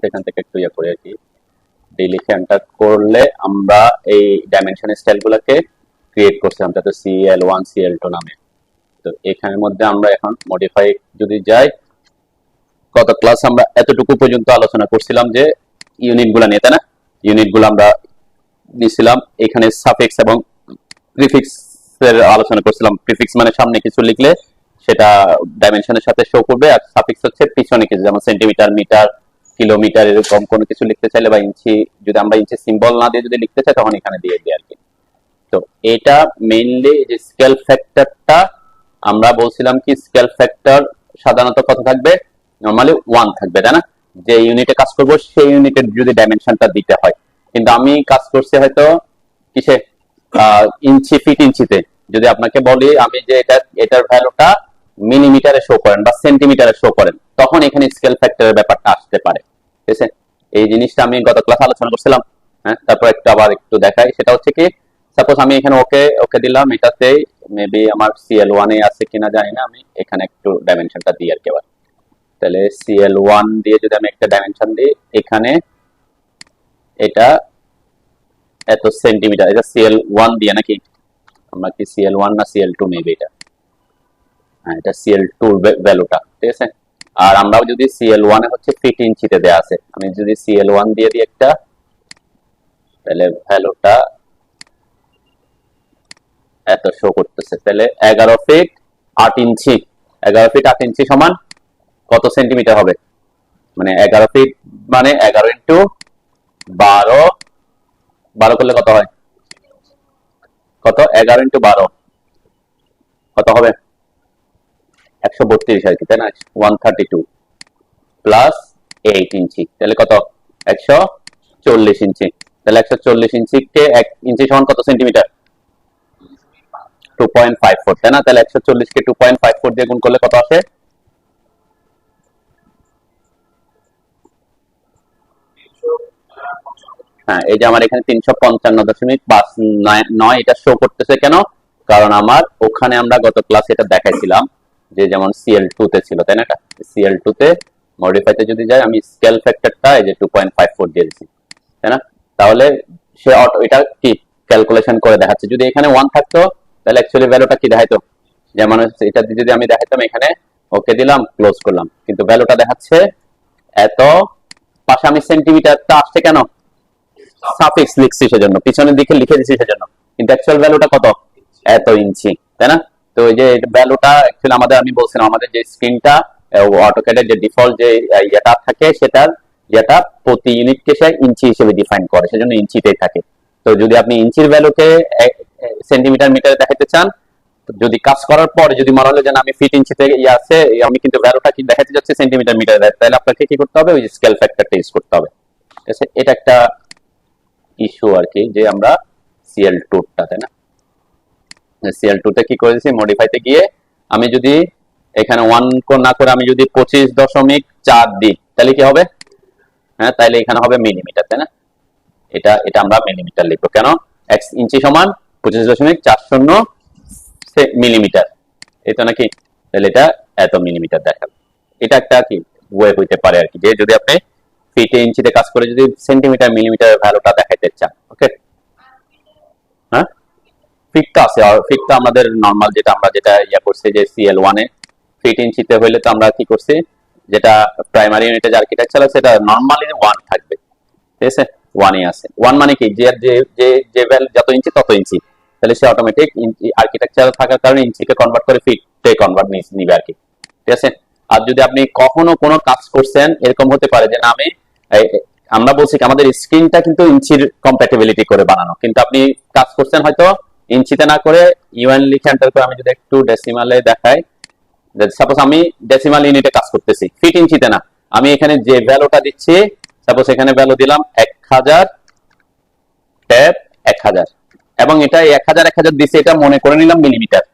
এখান থেকে একটু ইয়ে করে আর কি, ডি লিখে এন্টার করলে আমরা এই ডাইমেনশন স্টাইলগুলোকে ক্রিয়েট করছিলাম, তাতে CL1 CL2 নামে। তো এখানের মধ্যে আমরা এখন মডিফাই যদি যাই, গত ক্লাস আমরা এতটুকু পর্যন্ত আলোচনা করছিলাম যে ইউনিটগুলো নিয়ে, তাই না? ইউনিটগুলো আমরা দিয়েছিলাম, এখানে সাফিক্স এবং প্রিফিক্স এর আলোচনা করছিলাম। প্রিফিক্স মানে সামনে কিছু লিখলে সেটা ডাইমেনশনের সাথে শো করবে, আর সাফিক্স হচ্ছে পিছনে কিছু, যেমন সেন্টিমিটার, মিটার, কিলোমিটার এরকম কোনো কিছু লিখতে চাইলে, বা ইঞ্চি, যদি আমরা ইঞ্চি সিম্বল না দিয়ে যদি লিখতে চাই তখন এখানে দিয়ে দিই আর কি। তো এটা মেইনলি যে স্কেল ফ্যাক্টরটা আমরা বলছিলাম কি, স্কেল ফ্যাক্টর সাধারণত কত থাকবে, নরমালি 1 থাকবে, তাই না? যে ইউনিটে কাজ করব সেই ইউনিটের যদি ডাইমেনশনটা দিতে হয়, কিন্তু আমি কাজ করছি হয়তো কিসে, ইঞ্চি ফিট ইঞ্চিতে। যদি আপনাকে বলি আমি যে এটার ভ্যালুটা মিলিমিটারে শো করেন বা সেন্টিমিটারে শো করেন, তখন এখানে স্কেল ফ্যাক্টরের ব্যাপারটা আসতে পারে, ঠিক আছে? এই জিনিসটা আমি গত ক্লাস আলোচনা করছিলাম। হ্যাঁ, তারপর আবার একটু দেখাই, সেটা হচ্ছে কি, সাপোজ আমি এখানে ওকে ওকে দিলাম, এটাতে মেবি আমার CL1 এ আছে কিনা জানি না, আমি এখানে একটু ডাইমেনশনটা দিই আর কি। আবার তাহলে CL1 দিয়ে যদি আমি একটা ডাইমেনশন দিই, এখানে এটা এত সেন্টিমিটার, এটা CL1 দিয়ে নাকি, আমরা কি CL1 না CL2 মেবি এটা, হ্যাঁ এটা CL2 ভ্যালুটা, ঠিক আছে? আর আমরা যদি CL1 এ হচ্ছে ফিট ইঞ্চিতে দেয়া আছে, আমি যদি CL1 দিয়ে দিই একটা, তাহলে ভ্যালুটা এত শো করতেছে। তাহলে 11 ফিট 8 ইঞ্চি, 11 ফিট 8 ইঞ্চি সমান কত সেন্টিমিটার হবে, মানে 11 ফিট মানে 11 ইন্টু 12, 12 করলে কত হয়, কত, 11 ইন্টু 12 কত হবে, 132 আর কি, তাই না? 132 প্লাস 8 ইঞ্চি, তাহলে কত, 140 ইঞ্চি। তাহলে 140 ইঞ্চিকে 1 ইঞ্চি সমান কত সেন্টিমিটার, 2.54, তাই না? তাহলে 140 কে 2.54 দিয়ে গুণ করলে কত আসে, হ্যাঁ এই যে আমার এখানে 355.59 এটা শো করতেছে কেন, কারণ আমার ওখানে আমরা গত ক্লাসে এটা দেখাইছিলাম যে যেমন CL2 তে ছিল, তাই না? এটা CL2 তে মডিফাইতে যদি যাই, আমি স্কেল ফ্যাক্টরটা এই যে 2.54 দিয়ে দিচ্ছি, তাই না? তাহলে সে অটো এটা কি ক্যালকুলেশন করে দেখাচ্ছে। যদি এখানে 1 থাকতো তাহলে অ্যাকচুয়ালি ভ্যালুটা কি দেখাইতো, যেমন এটা যদি আমি দেখাইতাম এখানে ওকে দিলাম, ক্লোজ করলাম, কিন্তু ভ্যালুটা দেখাচ্ছে এত, পাশে আমি সেন্টিমিটারটা আসছে কেন, সাফিক্স লিখছি সেজন্য, পিছনের দিকে লিখে দিছি সেজন্য, কিন্তু অ্যাকচুয়াল ভ্যালুটা কত, এত ইঞ্চি, তাই না? তো এই যে ভ্যালুটা অ্যাকচুয়ালি আমাদের, আমি বলছিলাম আমাদের যে স্ক্রিনটা অটোক্যাডের যে ডিফল্ট যে ইয়েটা থাকে, সেটার ইয়েটা প্রতি ইউনিটকে সে ইঞ্চি হিসেবে ডিফাইন করে, সেজন্য ইঞ্চিতেই থাকে। তো যদি আপনি ইঞ্চির ভ্যালুকে সেন্টিমিটার মিটারে দেখাতে চান, যদি কাজ করার পরে যদি মনে হলো যে আমি ফিট ইঞ্চিতে ইয়ে আছে, আমি কিন্তু ভ্যালুটা কি দেখাতে যাচ্ছি সেন্টিমিটার মিটারে, তাহলে আপনাকে কি করতে হবে, ওই স্কেল ফ্যাক্টরটা ইউজ করতে হবে, ঠিক আছে? এটা একটা ইস্যু আর কি, যে আমরা CL2 টা, তাই না? CL2 তে কি করেছি, মডিফাইতে গিয়ে আমি যদি এখানে 1 না করে আমি যদি 25.4 দিই, তাহলে কি হবে, হ্যাঁ তাহলে এখানে হবে মিলিমিটার, তাই না? এটা এটা আমরা মিলিমিটার লিখবো কেন, এক ইঞ্চি সমান 25.40 মিলিমিটার, এই তো নাকি? তাহলে এটা এত মিলিমিটার দেখাবে। এটা একটা কি ওয়ে হইতে পারে আর কি, যে যদি আপনি ফিটে ইঞ্চিতে কাজ করে যদি সেন্টিমিটার মিলিমিটার ভ্যালুটা দেখাইতে চান, ওকে? হ্যাঁ, ফিটটা আছে, আর ফিটটা আমাদের নরমাল যেটা আমরা যেটা ইয়া করছি যে CL1 এ ফিট ইঞ্চিতে হইলে তো আমরা কি করছি, যেটা প্রাইমারি ইউনিটে যে আর্কিটেকচার আছে সেটা নরমালি 1 থাকবে, ঠিক আছে? 1 ই আছে। 1 মানে কি, যে যে যে যে ভ্যালু যত ইঞ্চি তত ইঞ্চি, তাহলে সে অটোমেটিক ইঞ্চি আর্কিটেকচার থাকার কারণে ইঞ্চিকে কনভার্ট করে ফিটে কনভার্ট নিবে আর কি, ঠিক আছে? আর যদি আপনি কখনো কোনো কাজ করছেন, এরকম হতে পারে যে না আমি আমরা বলছি আমাদের স্ক্রিনটা কিন্তু ইঞ্চির কম্প্যাটিবিলিটি করে বানানো, কিন্তু আপনি কাজ করছেন হয়তো ইঞ্চিতে না করে UN লিখে এন্টার করে, আমি যদি একটু ডেসিমালে দেখাই, সাপোজ আমি ডেসিমাল ইউনিটে কাজ করতেছি, ফিট ইঞ্চিতে না, আমি এখানে যে ভ্যালুটা দিচ্ছি, সাপোজ এখানে ভ্যালু দিলাম 1000 ট্যাপ 1000, এবং এটা 1000 দিচ্ছে, এটা মনে করে নিলাম মিলিমিটার,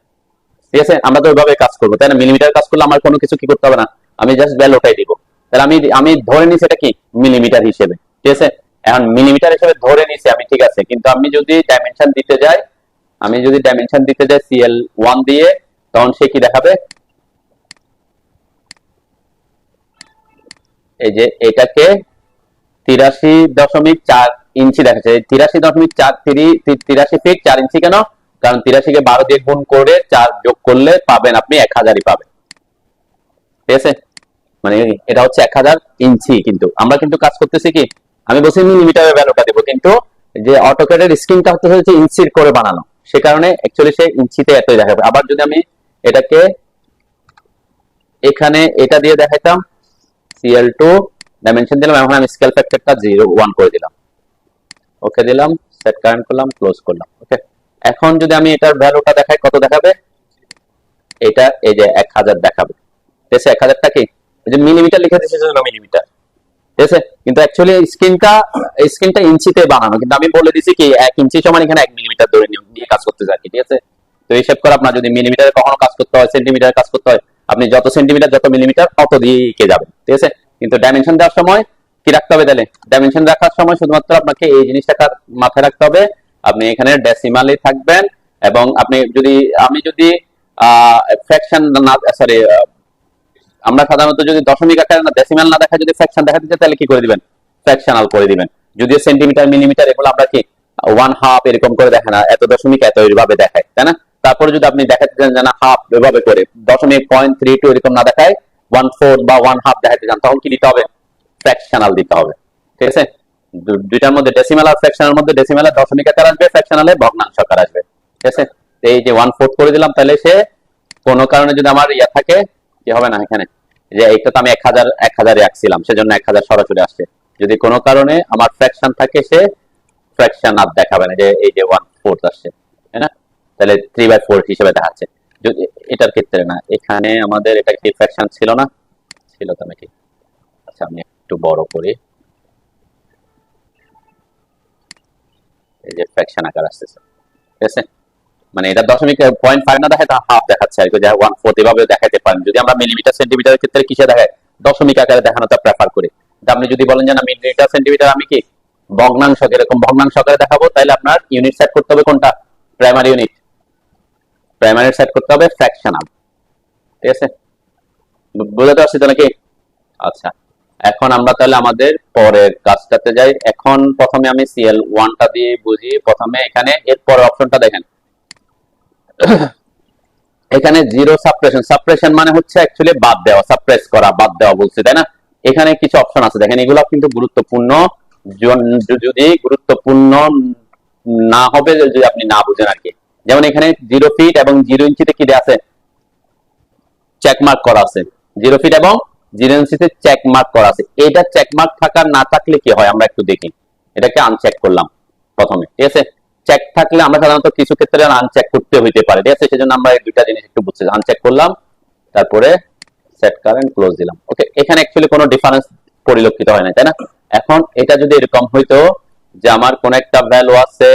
ঠিক আছে? আমরা তো ওইভাবে কাজ করবো, তাই না? মিলিমিটার কাজ করলে আমার কোনো কিছু কি করতে হবে না, আমি জাস্ট ভ্যালুটাই দিব। তাহলে আমি আমি ধরে নিছি এটা কি মিলিমিটার হিসেবে, ঠিক আছে? এখন মিলিমিটার হিসেবে ধরে নিছি আমি, ঠিক আছে, কিন্তু আমি যদি ডাইমেনশন দিতে যাই, CL1 দিয়ে, তখন সে কি দেখাবে, এই যে এটাকে 83.4 ইঞ্চি দেখাচ্ছে। 83.43 ফিট 4 ইঞ্চি কেন? কারণ 83 কে 12 দিয়ে গুণ করে 4 যোগ করলে পাবেন আপনি 1000ই পাবেন। ঠিক আছে, মানে এটা হচ্ছে 1000 ইঞ্চি। কিন্তু আমরা কিন্তু কাজ করতেছি কি, আমি বলছি মিলিমিটারের ভ্যালুটা দেবো, কিন্তু যে অটোক্যাডের স্ক্রিনটা হচ্ছে ইঞ্চির করে বানানো, সে কারণে অ্যাকচুয়ালি সে ইঞ্চিতে এতই দেখাবে। আবার যদি আমি এটাকে এখানে এটা দিয়ে দেখাইতাম, CL2 ডাইমেনশন দিলাম, এখন আমি স্কেল ফ্যাক্টরটা 0.1 করে দিলাম, ওকে দিলাম, সেট কারেন্ট করলাম, ক্লোজ করলাম। ওকে, এখন যদি আমি এটার ভ্যালুটা দেখাই, কত দেখাবে? এটা এই যে 1000 দেখাবে। ঠিক আছে, 1000টা কি এই যে মিলিমিটার লিখে দিয়েছে জন্য মিলিমিটার। ঠিক আছে, কিন্তু অ্যাকচুয়ালি স্ক্রিনটা ইঞ্চিতে বানানো, কিন্তু আমি বলে দিছি কি 1 ইঞ্চি সমান এখানে 1 মিলিমিটার ধরে নিয়ে কাজ করতে যাচ্ছি। ঠিক আছে, তো হিসাব করে আপনার যদি মিলিমিটারে কখনো কাজ করতে হয়, সেন্টিমিটারে কাজ করতে হয়, আপনি যত সেন্টিমিটার যত মিলিমিটার অত দিয়ে কে যাবেন। ঠিক আছে, কিন্তু ডাইমেনশন দেওয়ার সময় কি রাখতে হবে? তাহলে ডাইমেনশন রাখার সময় শুধুমাত্র আপনাকে এই জিনিসটা মাথায় রাখতে হবে, আপনি এখানে ডেসিমালে থাকবেন। এবং আপনি যদি ফ্র্যাকশন না, সরি, আমরা সাধারণত যদি দশমিক আকারে না ডেসিমাল না দেখা যদি ফ্র্যাকশন দেখা দিতে, তাহলে কি করে দিবেন? ফ্র্যাকশনাল করে দিবেন। যদিও সেন্টিমিটার মিলিমিটার এগুলো আমরা কি 1/2 এরকম করে দেখে না, এত দশমিক এত এইভাবে দেখায়, তাই না? তারপরে যদি আপনি দেখাতে চান যে না হাফ এভাবে করে 0.32 এরকম না দেখায় 1/4 বা 1/2 দেখাতে চান, তখন কি দিতে হবে? ফ্র্যাকশনাল দিতে হবে। ঠিক আছে, দুইটার মধ্যে ডেসিমাল আর ফ্র্যাকশনাল মধ্যে ডেসিমালে দশমিক আকার আসবে, ফ্র্যাকশনালে ভগ্নাংশ আকার আসবে। ঠিক আছে, এই যে 1/4 করে দিলাম, তাহলে সে কোনো কারণে যদি আমার ইয়া থাকে কি হবে না, এখানে যে এইটা তো আমি 1000 রাখছিলাম, সেজন্য 1000 সরাসরি আসছে। যদি কোনো কারণে আমার ফ্র্যাকশন থাকে, সে ফ্র্যাকশন আর দেখাবে না, যে এই যে 1/4 আসছে, তাই না? তাহলে 3/4 হিসেবে দেখাচ্ছে। যদি এটার ক্ষেত্রে না, এখানে আমাদের এটা কি ফ্র্যাকশন ছিল না? ছিল তো নাকি? আচ্ছা, আমি একটু বড় করি, এই যে ফ্র্যাকশন আকার আসতেছে। ঠিক আছে, মানে এটা দশমিক 0.5 না দেখায়, তা হাফ দেখাচ্ছে আর কি, যে 1/4 এভাবে দেখাতে পারেন। যদি আমরা মিলিমিটার সেন্টিমিটারের ক্ষেত্রে কিসে দেখায়? দশমিক আকারে দেখানোটা প্রেফার করি। আপনি যদি বলেন যে না মিলিমিটার সেন্টিমিটার আমি কি ভগ্নাংশ, এরকম ভগ্নাংশ আকারে দেখাবো, তাহলে আপনার ইউনিট সেট করতে হবে কোনটা? প্রাইমারি ইউনিট, প্রাইমারি সেট করতে হবে ফ্র্যাকশনাল। ঠিক আছে, বুঝতে পারছি তো নাকি? আচ্ছা, এখন আমরা তাহলে আমাদের পরের কাজটাতে যাই। এখন প্রথমে আমি CL1টা দিয়ে বুঝি। প্রথমে এখানে এর পরের অপশনটা দেখেন, এখানে জিরো সাপ্রেশন। সাপ্রেশন মানে হচ্ছে অ্যাকচুয়ালি বাদ দেওয়া, সাপ্রেস করা, বাদ দেওয়া বলছে, তাই না? এখানে কিছু অপশন আছে দেখেন, এগুলো কিন্তু গুরুত্বপূর্ণ। যদি গুরুত্বপূর্ণ না হবে যদি আপনি না বুঝেন আর কি। যেমন এখানে 0 ফিট এবং 0 ইঞ্চিতে কি দেওয়া আছে? চেকমার্ক করা আছে। 0 ফিট এবং 0 ইঞ্চিতে চেকমার্ক করা আছে। এটা চেকমার্ক থাকা না থাকলে কি হয় আমরা একটু দেখি। এটাকে আনচেক করলাম প্রথমে। ঠিক আছে, চেক থাকলে আমরা সাধারণত কিছু ক্ষেত্রে আনচেক করতে হইতে পারে। ঠিক আছে, সেজন্য আমরা এই দুইটা জিনিস একটু বুঝছি। আনচেক করলাম, তারপরে সেট কারেন্ট ক্লোজ দিলাম। ওকে, এখানে অ্যাকচুয়ালি কোনো ডিফারেন্স পরিলক্ষিত হয় না, তাই না? এখন এটা যদি এরকম হইতো যে আমার কোন একটা ভ্যালু আছে,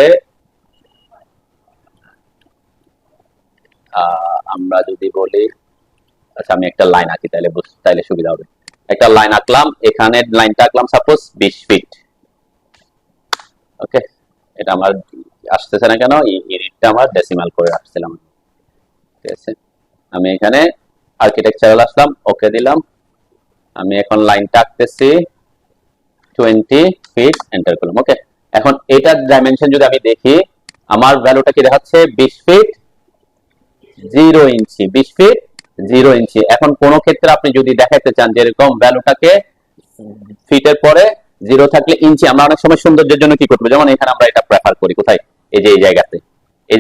আমরা যদি বলি, আচ্ছা আমি একটা লাইন আঁকি, তাইলে সুবিধা হবে। একটা লাইন আঁকলাম, এখানে লাইনটা আঁকলাম সাপোজ 20 ফিট। ওকে, এটা আমার আসতেছে না কেন? ইউনিটটা আমার ডেসিমাল করে রাখছিলাম। ঠিক আছে, আমি এখানে আর্কিটেকচারাল আসলাম, ওকে দিলাম। আমি এখন লাইনটা আঁকতেছি 20 ফিট, এন্টার করলাম। ওকে, এখন এটার ডাইমেনশন যদি আমি দেখি, আমার ভ্যালুটা কি দেখাচ্ছে? 20 ফিট 0 ইঞ্চি। 20 ফিট 0 ইঞ্চি। এখন কোন ক্ষেত্রে আপনি যদি দেখাতে চান যে এরকম ভ্যালুটাকে ফিটের পরে 0 থাকলে ইঞ্চি, আমরা অনেক সময় সৌন্দর্যের জন্য কি করবো, যেমন এখানে আমরা এটা প্রেফার করি কোথায়? এই যে এই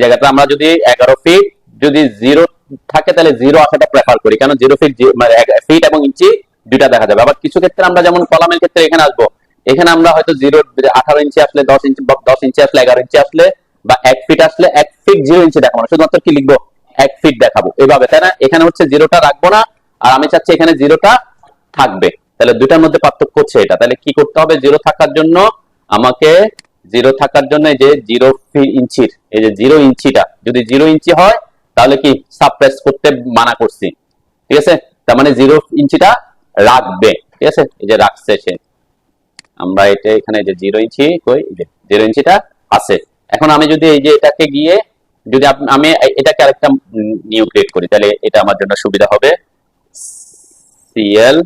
জায়গাতে আমরা যদি 11 ফিট যদি 0 থাকে, তাহলে 0 আসাটা প্রেফার করি। কেন? 0 ফিট মানে ফিট এবং ইঞ্চি দুইটা দেখা যাবে। আবার কিছু ক্ষেত্রে আমরা যেমন কলামের ক্ষেত্রে এখানে আসবো, এখানে আমরা হয়তো 0 18 ইঞ্চি আসলে, 10 ইঞ্চি, 10 ইঞ্চি আসলে, 11 ইঞ্চি আসলে, বা 1 ফিট আসলে 1 ফিট 0 ইঞ্চি দেখাবো না, শুধুমাত্র কি লিখবো? 1 ফিট দেখাবো, এভাবে, তাই না? এখানে হচ্ছে 0টা রাখবো না, আর আমি চাচ্ছি এখানে 0টা থাকবে। তাহলে দুটার মধ্যে পার্থক্য হচ্ছে এটা। তাহলে কি করতে হবে? 0 থাকার জন্য আমাকে 0 থাকার জন্য এই যে 0 ইঞ্চির এই যে 0 ইঞ্চিটা যদি 0 ইঞ্চি হয়, তাহলে কি সাপ্রেস করতে মানা করছি। ঠিক আছে, তার মানে 0 ইঞ্চিটা রাখবে। ঠিক আছে, এই যে রাখছে সে। আমরা এটা এখানে যে 0 ইঞ্চি কই, এই যে 0 ইঞ্চিটা আছে। এখন আমি যদি এই যে এটাকে গিয়ে যদি আমি এটাকে আরেকটা নিউ ক্রিয়েট করি, তাহলে এটা আমার জন্য সুবিধা হবে। CL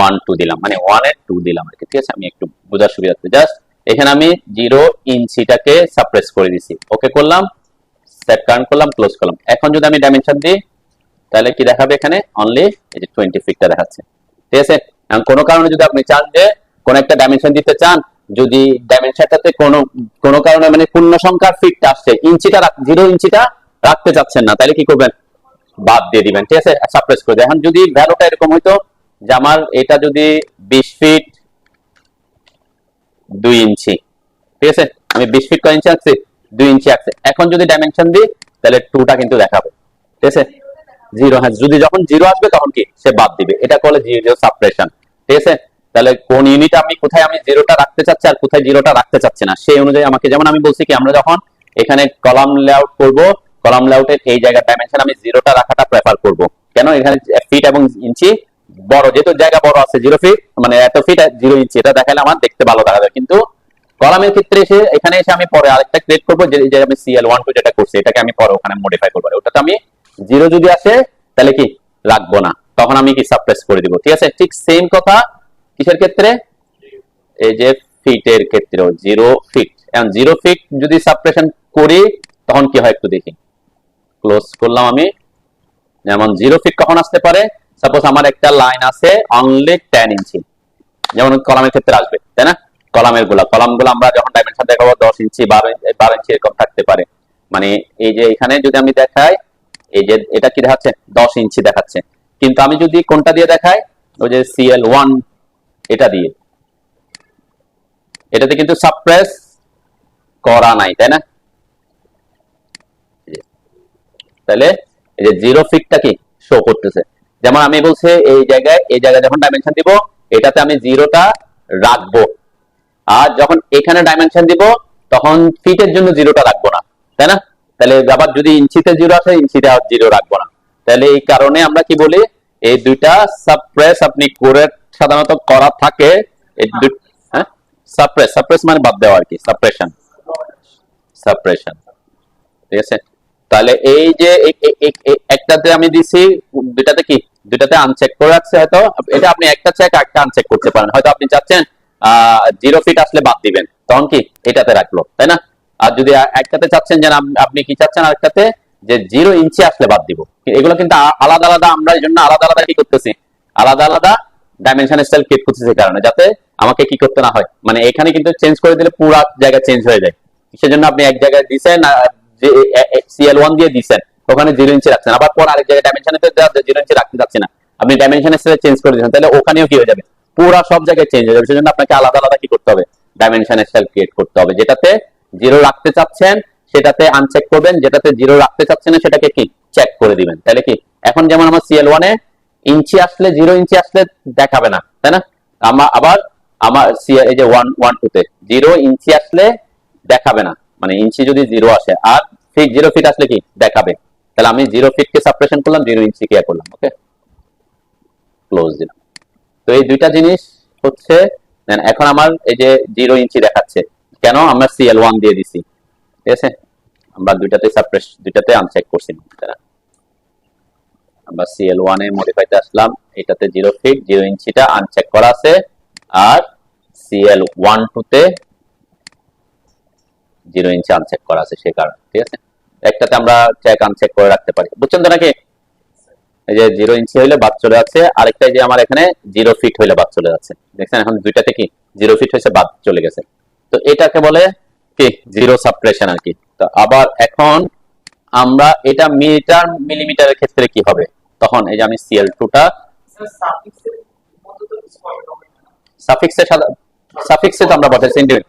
1 2 দিলাম, মানে 1 এর 2 দিলাম আর কি। ঠিক আছে, আমি একটু বোঝার সুবিধার্থে জাস্ট এখানে আমি 0 ইঞ্চিটাকে সাপ্রেস করে দিছি, ওকে করলাম, সেট কারেন্ট করলাম, ক্লোজ করলাম। এখন যদি আমি ডাইমেনশন দিই তাহলে কি দেখাবে, এখানে অনলি এই যে 20 ফিটটা দেখাচ্ছে। ঠিক আছে, এখন কোনো কারণে যদি আপনি চান যে কোন একটা ডাইমেনশন দিতে চান, যদি ডাইমেনশনটাতে কোনো কারণে মানে পূর্ণ সংখ্যার ফিটটা আসছে, ইঞ্চিটা 0 ইঞ্চিটা রাখতে চাচ্ছেন না, তাহলে কি করবেন, বাদ দিয়ে দিবেন। ঠিক আছে, সাপ্রেস করে দেন। এখন যদি ভ্যালুটা এরকম হইতো যে আমার এটা যদি 20 ফিট 2 ইঞ্চি, ঠিক আছে, আমি 20 ফিট কয় ইঞ্চি আছে, 2 ইঞ্চি আছে। এখন যদি ডাইমেনশন দিই তাহলে 2টা কিন্তু দেখাবে। ঠিক আছে, 0, হ্যাঁ, যদি যখন 0 আসবে তখন কি সে বাদ দিবে, এটা করলে 0 সাপ্রেশন। ঠিক আছে, তাহলে কোন ইউনিট আমি কোথায় আমি 0টা রাখতে চাচ্ছি আর কোথায় 0টা রাখতে চাচ্ছি না, সেই অনুযায়ী আমাকে, যেমন আমি বলছি কি আমরা যখন এখানে কলাম লেআউট করব, কলাম লেআউটের এই জায়গার ডাইমেনশন আমি 0টা রাখাটা প্রেফার করব। কেন, এখানে ফিট এবং ইঞ্চি বড়, যেহেতু জায়গা বড় আছে, 0 ফিট মানে এত ফিট 0 ইঞ্চি, এটা দেখালে আমার দেখতে ভালো দেখা যায়। কিন্তু কলামের ক্ষেত্রে এখানে এসে আমি পরে আরেকটা ক্রিয়েট করবো, যে আমি CL12 যেটা করছি এটাকে আমি পরে ওখানে মডিফাই করবো, ওটাতে আমি 0 যদি আসে তাহলে কি রাখবো না, তখন আমি কি সাপ্রেস করে দিব। ঠিক আছে, ঠিক সেম কথা কিসের ক্ষেত্রে, এই যে ফিটের ক্ষেত্রেও 0 ফিট। এখন 0 ফিট যদি সাপ্রেশন করি তখন কি হয় একটু দেখি, ক্লোজ করলাম আমি। যেমন 0 ফিট কখন আসতে পারে, সাপোজ আমার একটা লাইন আছে অনলি 10 ইঞ্চি, যেমন কলামের ক্ষেত্রে আসবে, তাই না, কলামগুলো আমরা যখন ডাইমেনশন দেখাবো 10 ইঞ্চি 12 ইঞ্চি এরকম থাকতে পারে। মানে এই যে এখানে যদি আমি দেখাই, এই যে এটা কি দেখাচ্ছে 10 ইঞ্চি দেখাচ্ছে, কিন্তু আমি যদি কোনটা দিয়ে দেখাই, ওই যে CL1 এটা দিয়ে, এটাতে কিন্তু সাপ্রেস করা নাই, তাই না। তাহলে এই যে 0 ফিটটা কি শো করতেছে। যেমন আমি বলছি এই জায়গায় যখন ডাইমেনশন দিব এটাতে আমি 0টা রাখবো, আর যখন এখানে ডাইমেনশন দিব তখন ফিটের জন্য 0টা রাখবো না, তাই না। তাহলে আবার যদি ইঞ্চিতে 0 আসে, ইঞ্চিতে 0 রাখবো না। তাহলে এই কারণে আমরা কি বলি, এই দুইটা সাপ্রেস আপনি করে সাধারণত করা থাকে। হ্যাঁ, সাপ্রেস মানে বাদ দেওয়া আর কি, সাপ্রেশন। ঠিক আছে, তাহলে এই যে একটাতে আমি দিছি, দুইটাতে আনচেক করে রাখছে, হয়তো এটা আপনি একটা চেক একটা আনচেক করতে পারেন। হয়তো আপনি চাচ্ছেন 0 ফিট আসলে বাদ দিবেন, তখন কি এটাতে রাখলো, তাই না। আর যদি একটাতে চাচ্ছেন যে আপনি কি চাচ্ছেন আরেকটাতে যে 0 ইঞ্চি আসলে বাদ দিব, এগুলো কিন্তু আলাদা আলাদা, আমরা এই জন্য আলাদা আলাদা কি করতেছি, আলাদা আলাদা ডাইমেনশন স্টাইল ক্রিয়েট করতেছি, কারণে যাতে আমাকে কি করতে না হয়, মানে এখানে কিন্তু চেঞ্জ করে দিলে পুরো জায়গা চেঞ্জ হয়ে যায়। সেজন্য আপনি এক জায়গায় দিছেন যে CL1 দিয়ে দিছেন, ওখানে 0 ইঞ্চি রাখছেন, আবার পর আরেক জায়গায় ডাইমেনশনে 0 ইঞ্চি রাখতে যাচ্ছে না, আপনি ডাইমেনশন স্টাইল চেঞ্জ করে দিচ্ছেন, তাহলে ওখানেও কি হয়ে যাবে, পুরো সব জায়গায় চেঞ্জ হয়ে যাবে। সেজন্য আপনাকে আলাদা আলাদা কি করতে হবে, ডাইমেনশন স্টাইল ক্রিয়েট করতে হবে। যেটাতে 0 রাখতে চাচ্ছেন সেটাতে আনচেক করবেন, যেটাতে 0 রাখতে চাচ্ছেন না সেটাকে কি চেক করে দিবেন। তাহলে কি এখন যেমন আমার CL1 এ ইঞ্চি আসলে 0 ইঞ্চি আসলে দেখাবে না, তাই না। আবার আমার এই যে 1 2 তে 0 ইঞ্চি আসলে দেখাবে না, মানে ইঞ্চি যদি 0 আসে, আর 0 ফিট আসলে কি দেখাবে। তাহলে আমি 0 ফিট কে সাপ্রেশন করলাম, 0 ইঞ্চি কে করলাম, ওকে, ক্লোজ দিলাম। তো এই দুইটা জিনিস হচ্ছে, এখন আমার এই যে 0 ইঞ্চি দেখাচ্ছে কেন, আমরা CL1 দিয়ে দিছি। ঠিক আছে, আমরা দুইটাতে আনচেক করছি, আমরা CL1 এ মডিফাইতে আসলাম, এটাতে 0 ফিট 0 ইঞ্চিটা আনচেক করা আছে, আর CL12 তে 0 ইঞ্চি আনচেক করা আছে, সে কারণে। ঠিক আছে, একটাতে আমরা চেক আনচেক করে রাখতে পারি, বুঝছেন তো নাকি। এই যে 0 ইঞ্চি হইলে বাদ চলে যাচ্ছে, আরেকটা যে আমার এখানে 0 ফিট হইলে বাদ চলে যাচ্ছে, দেখছেন এখন দুইটাতে কি 0 ফিট হয়েছে, বাদ চলে গেছে। তো এটাকে বলে কি 0 সাপ্রেশন আর কি। তো আবার এখন আমরা এটা মিলিমিটারের ক্ষেত্রে কি হবে, তখন এই যে আমি CL2টা সাফিক্সে তো আমরা বসাই সেন্টিমিটার,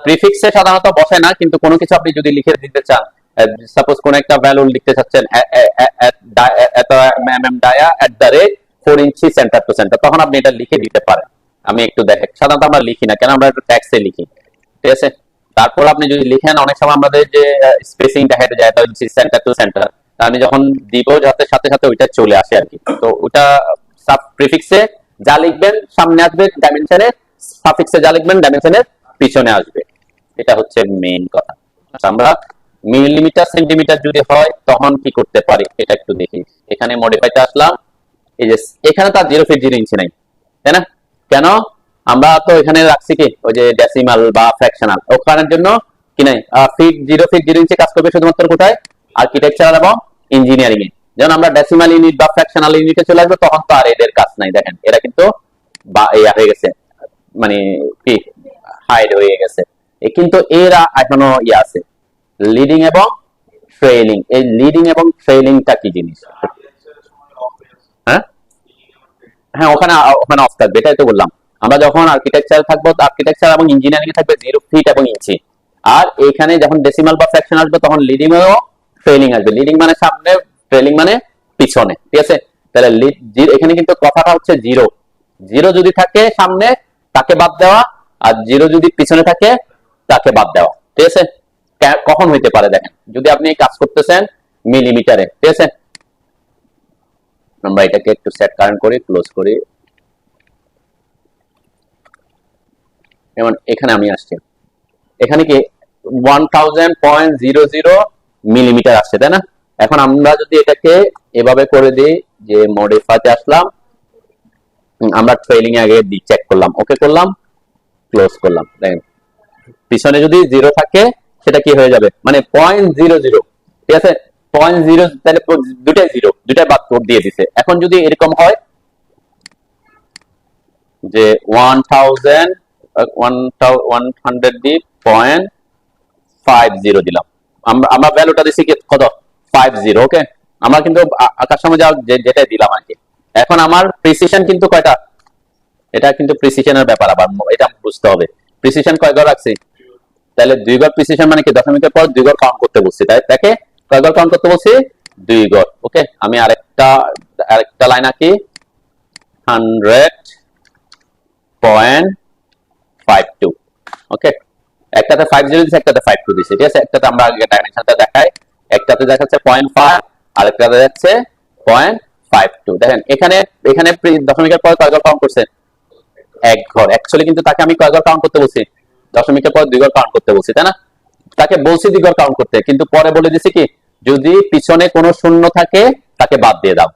প্রিফিক্সে সাধারণত বসায় না, কিন্তু কোনো কিছু আপনি যদি লিখে দিতে চান, সাপোজ কোন একটা ভ্যালু লিখতে চাচ্ছেন এত mm ডায়া @4 ইঞ্চি সেন্টার টু সেন্টার, তখন আপনি এটা লিখে দিতে পারেন। আমি একটু দেখেন, সাধারণত আমরা লিখি না কেন, আমরা একটু ট্যাক্সে লিখি। ঠিক আছে, তারপর আপনি যদি লিখেন, অনেক সময় আমাদের যে স্পেসিং দেখাতে যায় সেন্টার টু সেন্টার, আমি যখন দিব যাতে সাথে সাথে ওইটা চলে আসে আর কি। তো ওটা প্রিফিক্সে যা লিখবেন সামনে আসবে ডাইমেনশনে, সাফিক্সে যা লিখবেন ডাইমেনশনের পিছনে আসবে, এটা হচ্ছে মেইন কথা। আমরা মিলিমিটার সেন্টিমিটার যদি হয় তখন কি করতে পারি এটা একটু দেখি। এখানে মডিফাইতে আসলাম, এই যে এখানে তার 0 ফিট 0 ইঞ্চি নাই, তাই না? কেন? আমরা তো এখানে রাখছি কি ওই যে ডেসিমাল বা ফ্র্যাকশনাল, ওখানের জন্য কি নাই ফিট 0 ইঞ্চি কাজ করবে শুধুমাত্র কোথায়? আর্কিটেকচার এবং ইঞ্জিনিয়ারিং এ। যখন আমরা ডেসিমাল ইউনিট বা ফ্র্যাকশনাল ইউনিটে চলে আসবো তখন তো আর এদের কাজ নাই। দেখেন এরা কিন্তু ইয়া হয়ে গেছে, মানে কি হাইড হয়ে গেছে, কিন্তু এরা এখনো ইয়া আছে, লিডিং এবং ট্রেইলিং। এই লিডিং এবং ট্রেইলিংটা কি জিনিস? হ্যাঁ হ্যাঁ, ওখানে ওখানে অফ থাকবে, এটাই তো বললাম। আমরা যখন আর্কিটেকচার থাকবো, আর্কিটেকচার এবং ইঞ্জিনিয়ারিং থাকবে 0 ফিট এবং ইঞ্চি। আর এখানে যখন ডেসিমাল বা ফ্র্যাকশন আসবে তখন লিডিং ও ট্রেইলিং আসবে। লিডিং মানে সামনে, ট্রেইলিং মানে পিছনে, ঠিক আছে? তাহলে এখানে কিন্তু কথাটা হচ্ছে জিরো। জিরো যদি থাকে সামনে তাকে বাদ দেওয়া, আর জিরো যদি পিছনে থাকে তাকে বাদ দেওয়া, ঠিক আছে? কখন হইতে পারে দেখেন, যদি আপনি কাজ করতেছেন মিলিমিটারে, ঠিক আছে? আমরা এটাকে একটু সেট কারেন্ট করি, ক্লোজ করি। যেমন এখানে আমি আসছি, এখানে কি 1000.00 মিলিমিটার আসছে, তাই না? এখন আমরা যদি এটাকে এভাবে করে দিই যে মডিফাইতে আসলাম, আমরা ট্রেইলিং এ আগে চেক করলাম, ওকে করলাম, ক্লোজ করলাম। দেখেন পিছনে যদি জিরো থাকে সেটা কি হয়ে যাবে, মানে 0.00, ঠিক আছে? 0.0, তাহলে দুটাই জিরো, দুটাই বাদ দিয়ে দিছে। এখন যদি এরকম হয় যে 100 দিলাম, আমরা ভ্যালুটা দিছি কি কত? 50, ওকে? আমরা কিন্তু আকার সময় যেটা দিলাম আর কি। এখন আমার প্রিসিশন কিন্তু কয়টা? এটা কিন্তু প্রিসিশনের ব্যাপার, আবার এটা বুঝতে হবে। প্রিসিশন কয় ঘর রাখছি? তাহলে 2 ঘর প্রিসিশন মানে কি দশমিকের পর 2 ঘর কাউন্ট করতে বলছি, তাই দেখে কয় ঘর কাউন্ট করতে বলছি? 2 ঘর, ওকে? আমি আরেকটা লাইন আঁকি, 100.52, ওকে? একটাতে 50 দিছে, একটাতে 52 দিছে, ঠিক আছে? একটাতে আমরা আগে ডাইমেনশনটা দেখাই, একটাতে দেখাচ্ছে 0.5 আর একটাতে দেখাচ্ছে 0.52। দেখেন এখানে এখানে দশমিকের পর কয় ঘর কাউন্ট করছে? 1 ঘর। অ্যাকচুয়ালি কিন্তু তাকে আমি কয় ঘর কাউন্ট করতে বলছি? দশমিকের পর 2 ঘর কাউন্ট করতে বলছি, তাই না? তাকে বলছি 2 ঘর কাউন্ট করতে, কিন্তু পরে বলে দিছি কি যদি পিছনে কোনো শূন্য থাকে তাকে বাদ দিয়ে দাও।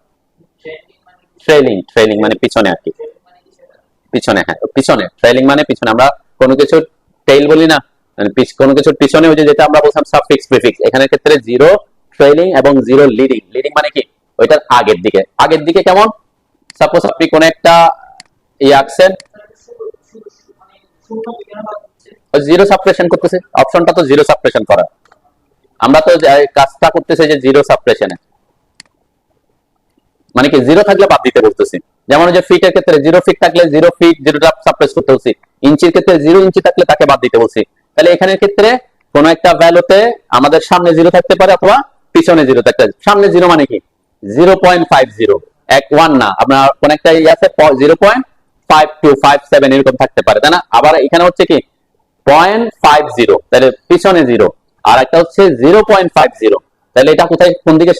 ট্রেইলিং মানে পিছনে আর কি, পিছনে, হ্যাঁ পিছনে। ট্রেইলিং মানে পিছনে। আমরা কোনো কিছু টেইল বলি না, মানে কোনো কিছুর পিছনে ওই যে যেটা আমরা বলছিলাম সাফিক্স প্রিফিক্স, এখানে ক্ষেত্রে 0 ট্রেইলিং এবং 0 লিডিং। লিডিং মানে কি ওইটার আগের দিকে। আগের দিকে কেমন? সাপোজ আপনি কোন একটা আঁকছেন, জিরো সাপ্রেশন করতেছে, অপশনটা তো জিরো সাপ্রেশন করা। আমরা তো কাজটা করতেছি যে জিরো সাপ্রেশনে, মানে কি জিরো থাকলে বাদ দিতে বলতেছি। যেমন যে ফিটের ক্ষেত্রে 0 ফিট থাকলে 0 ফিট জিরোটা সাপ্রেস করতে বলছি, ইঞ্চির ক্ষেত্রে 0 ইঞ্চি থাকলে তাকে বাদ দিতে বলছি। তাহলে এখানের ক্ষেত্রে কোন একটা ভ্যালুতে আমাদের সামনে 0 থাকতে পারে অথবা পিছনে 0 থাকতে পারে। সামনে 0 মানে কি 0.50, 1 না, আপনার কোন একটা আছে 0.5257 এরকম থাকতে পারে, তাই না? আবার এখানে হচ্ছে কি 0.50, তাহলে পিছনে 0, আর একটা হচ্ছে 0.50, তাহলে এটা কোথায়, কোন দিকে?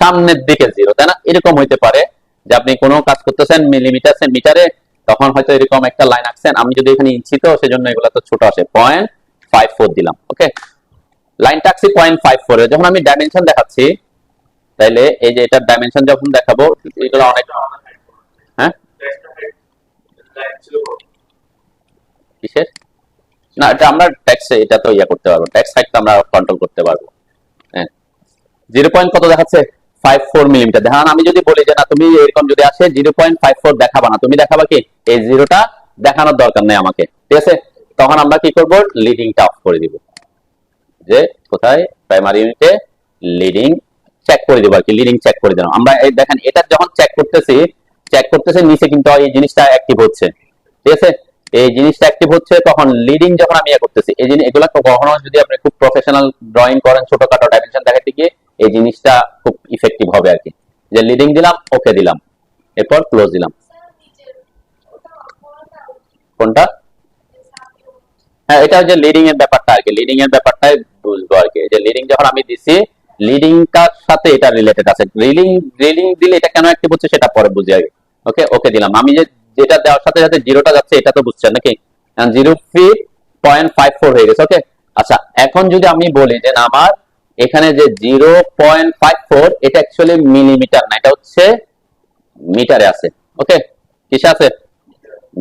সামনের দিকে 0, তাই না? এরকম হইতে পারে যে আপনি কোনো কাজ করতেছেন মিলিমিটার মিটারে, তখন হয়তো এরকম একটা লাইন আঁকছেন। আমি যদি এখানে ইঞ্চি, তো সেজন্য এগুলো তো ছোট আসে, 0.54 দিলাম, ওকে? লাইনটা আঁকছি 0.54 এ। যখন আমি ডাইমেনশন দেখাচ্ছি, তাহলে এই যে এটার ডাইমেনশন যখন দেখাবো, এগুলো অনেক, হ্যাঁ কিসের না, এটা আমরা ট্যাক্সে এটা তো ইয়া করতে পারবো, ট্যাক্স হাইট আমরা কন্ট্রোল করতে পারবো। হ্যাঁ 0 পয়েন্ট কত দেখাচ্ছে? 54 মিলিমিটার। দেখেন আমি যদি বলি যে না তুমি এরকম যদি আসে 0.54 দেখাবা না, তুমি দেখাবা কি এই জিরোটা দেখানোর দরকার নেই আমাকে, ঠিক আছে? তখন আমরা কি করব? লিডিংটা অফ করে দিব, যে কোথায় প্রাইমারি ইউনিটে লিডিং চেক করে দিব আর কি, লিডিং চেক করে দিলাম আমরা। এই দেখেন এটা যখন চেক করতেছে নিচে কিন্তু এই জিনিসটা অ্যাক্টিভ হচ্ছে, ঠিক আছে? এই জিনিসটা অ্যাক্টিভ হচ্ছে তখন লিডিং যখন আমি করতেছি, এই জিনিস এগুলা কখনো যদি আপনি খুব প্রফেশনাল ড্রয়িং করেন, ছোটখাটো ডাইমেনশন দেখাতে গিয়ে এই জিনিসটা খুব ইফেক্টিভ হবে আর কি। যে লিডিং দিলাম, ওকে দিলাম, এরপর ক্লোজ দিলাম। কোনটা? হ্যাঁ এটা যে লিডিং এর ব্যাপারটা আর কি, লিডিং এর ব্যাপারটাই বুঝবো আর কি। যে লিডিং যখন আমি দিছি, লিডিংটার সাথে এটা রিলেটেড আছে। লিডিং দিলে এটা কেন অ্যাক্টিভ হচ্ছে সেটা পরে বুঝি আগে, ওকে? ওকে দিলাম। আমি যেটা দেওয়ার সাথে সাথে জিরোটা যাচ্ছে এটা তো বুঝছেন নাকি? 0 ফিট 0.54 হয়ে গেছে, ওকে? আচ্ছা এখন যদি আমি বলি যে আমার এখানে যে 0.54 এটা অ্যাকচুয়ালি মিলিমিটার না, এটা হচ্ছে মিটারে আছে, ওকে? কিসে আছে?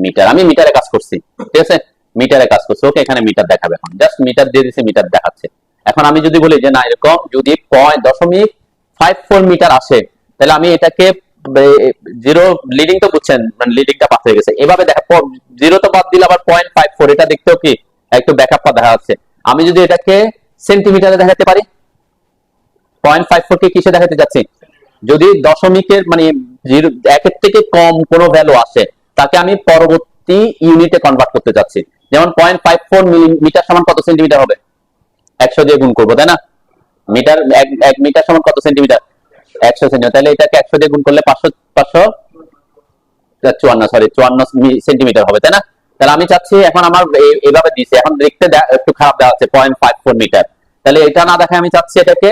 মিটার, আমি মিটারে কাজ করছি, ঠিক আছে, মিটারে কাজ করছি। ওকে, এখানে মিটার দেখাবে, এখন জাস্ট মিটার দিয়ে দিছে, মিটার দেখাচ্ছে। এখন আমি যদি বলি যে না এরকম যদি 0.54 মিটার আসে, তাহলে আমি এটাকে জিরো, লিডিং তো বুঝছেন, মানে লিডিংটা বাদ হয়ে গেছে, এভাবে দেখা, জিরো তো বাদ দিলে আবার 0.54, এটা দেখতেও কি একটু ব্যাকআপটা দেখা যাচ্ছে। আমি যদি এটাকে সেন্টিমিটারে দেখাতে পারি, 0.54 কে কিসে দেখাতে যাচ্ছি, যদি দশমিকের মানে একের থেকে কম কোনো ভ্যালু আসে, তাকে আমি পরবর্তী ইউনিটে কনভার্ট করতে যাচ্ছি। যেমন 0.54 মিটার সমান কত সেন্টিমিটার হবে, 100 দিয়ে গুণ করবো, তাই না? মিটার, এক মিটার সমান কত সেন্টিমিটার, 100 সেন্টিমিটার। তাহলে এটাকে 100 দিয়ে গুণ করলে 54 সেন্টিমিটার হবে, তাই না? তাহলে আমি চাচ্ছি, এখন আমার এইভাবে দিয়েছে, এখন দেখতে একটু খারাপ দেখাচ্ছে 0.54 মিটার। তাহলে এটা না দেখায় আমি চাচ্ছি এটাকে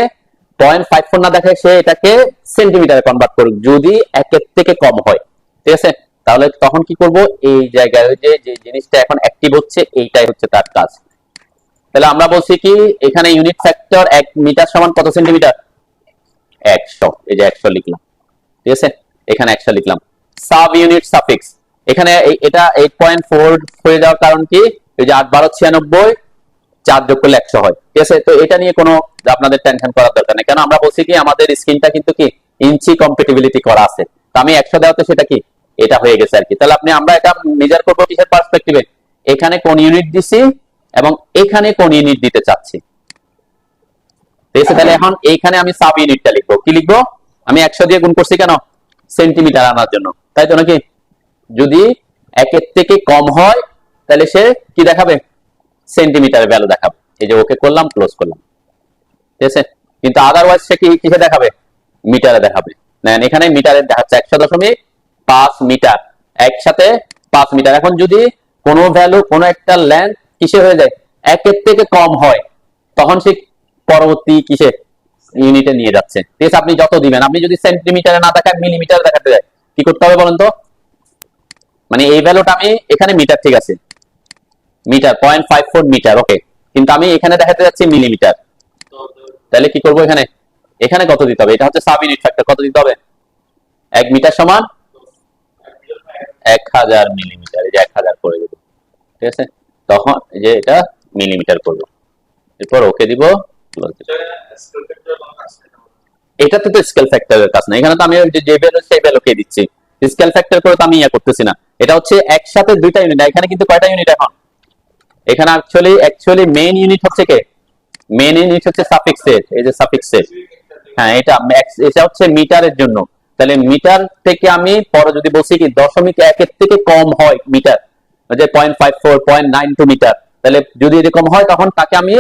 0.54 না দেখায় সে এটাকে সেন্টিমিটারে কনভার্ট করুক, যদি একের থেকে কম হয়, ঠিক আছে? তাহলে তখন কি করব, এই জায়গায় যে জিনিসটা এখন অ্যাক্টিভ হচ্ছে, এইটাই হচ্ছে তার কাজ। তাহলে আমরা বলছি কি, এখানে ইউনিট ফ্যাক্টর 1 মিটার সমান কত সেন্টিমিটার, 100, এই যে 100 লিখলাম, ঠিক আছে, এখানে 100 লিখলাম। সাব ইউনিট সাফিক্স, এখানে এটা 8.4 হয়ে যাওয়ার কারণ কি, এই যে 8 12 96, 4 যোগ করলে 100 হয়, ঠিক আছে? তো এটা নিয়ে কোনো আপনাদের টেনশন করার দরকার নেই, কেন আমরা বলছি কি আমাদের স্ক্রিনটা কিন্তু কি ইঞ্চি কম্প্যাটিবিলিটি করা আছে, তো আমি 100 দেওয়াতে সেটা কি এটা হয়ে গেছে আর কি। তাহলে আমরা এটা মেজার করবো কিসের পার্সপেক্টিভে, এখানে কোন ইউনিট দিছি এবং এখানে কোন ইউনিট দিতে চাচ্ছি, ঠিক আছে? তাহলে এখন এইখানে আমি সাব ইউনিটটা লিখবো, কি লিখবো, আমি 100 দিয়ে গুণ করছি কেন, সেন্টিমিটার আনার জন্য, তাই তো নাকি? যদি একের থেকে কম হয় তাহলে সে কি দেখাবে, সেন্টিমিটার ভ্যালু দেখাবে। এই যে ওকে করলাম, ক্লোজ করলাম, ঠিক আছে? কিন্তু আদারওয়াইজ সে কি কিসে দেখাবে, মিটারে দেখাবে। নেন, এখানে মিটারে দেখাচ্ছে 100.5 মিটার, একসাথে 5 মিটার। এখন যদি কোনো ভ্যালু, কোনো একটা লেন্থ কিসে হয়ে যায়, একের থেকে কম হয়, তখন সে পরবর্তী কিসে, ইউনিটে নিয়ে যাচ্ছে, ঠিক আছে? আপনি যত দিবেন, আপনি যদি সেন্টিমিটারে না দেখায় মিলিমিটারে দেখাতে যায়, কি করতে হবে বলেন তো? মানে এই ভ্যালুটা আমি এখানে মিটার, ঠিক আছে, মিটার 0.54 মিটার, ওকে, কিন্তু আমি এখানে দেখাতে যাচ্ছি মিলিমিটার। তাহলে কি করবো, এখানে এখানে কত দিতে হবে, এটা হচ্ছে সাব ইউনিট ফ্যাক্টর, কত দিতে হবে, 1 মিটার সমান 1000 মিলিমিটার, এই যে 1000 করে দেবো, ঠিক আছে? তখন যে এটা মিলিমিটার করবো, এরপর ওকে দিব, এটাতে তো স্কেল ফ্যাক্টরের কাজ না, এখানে তো আমি যে ভ্যালু সেই ভ্যালুকে দিচ্ছি, স্কেল ফ্যাক্টর করে তো আমি করতেছি না। এটা হচ্ছে একসাথে দুইটা ইউনিট, এখানে কিন্তু কয়টা ইউনিট, এখন এখানে অ্যাকচুয়ালি মেইন ইউনিট হচ্ছে কে, মেইন ইউনিট হচ্ছে সাফিক্সের, এই যে সাফিক্সের, হ্যাঁ, এটা হচ্ছে মিটারের জন্য। তাহলে মিটার থেকে আমি পরে যদি বলছি কি 0.1 থেকে কম হয় মিটার, যে 0.54 0.92 মিটার, তাহলে যদি এরকম হয় তখন তাকে আমি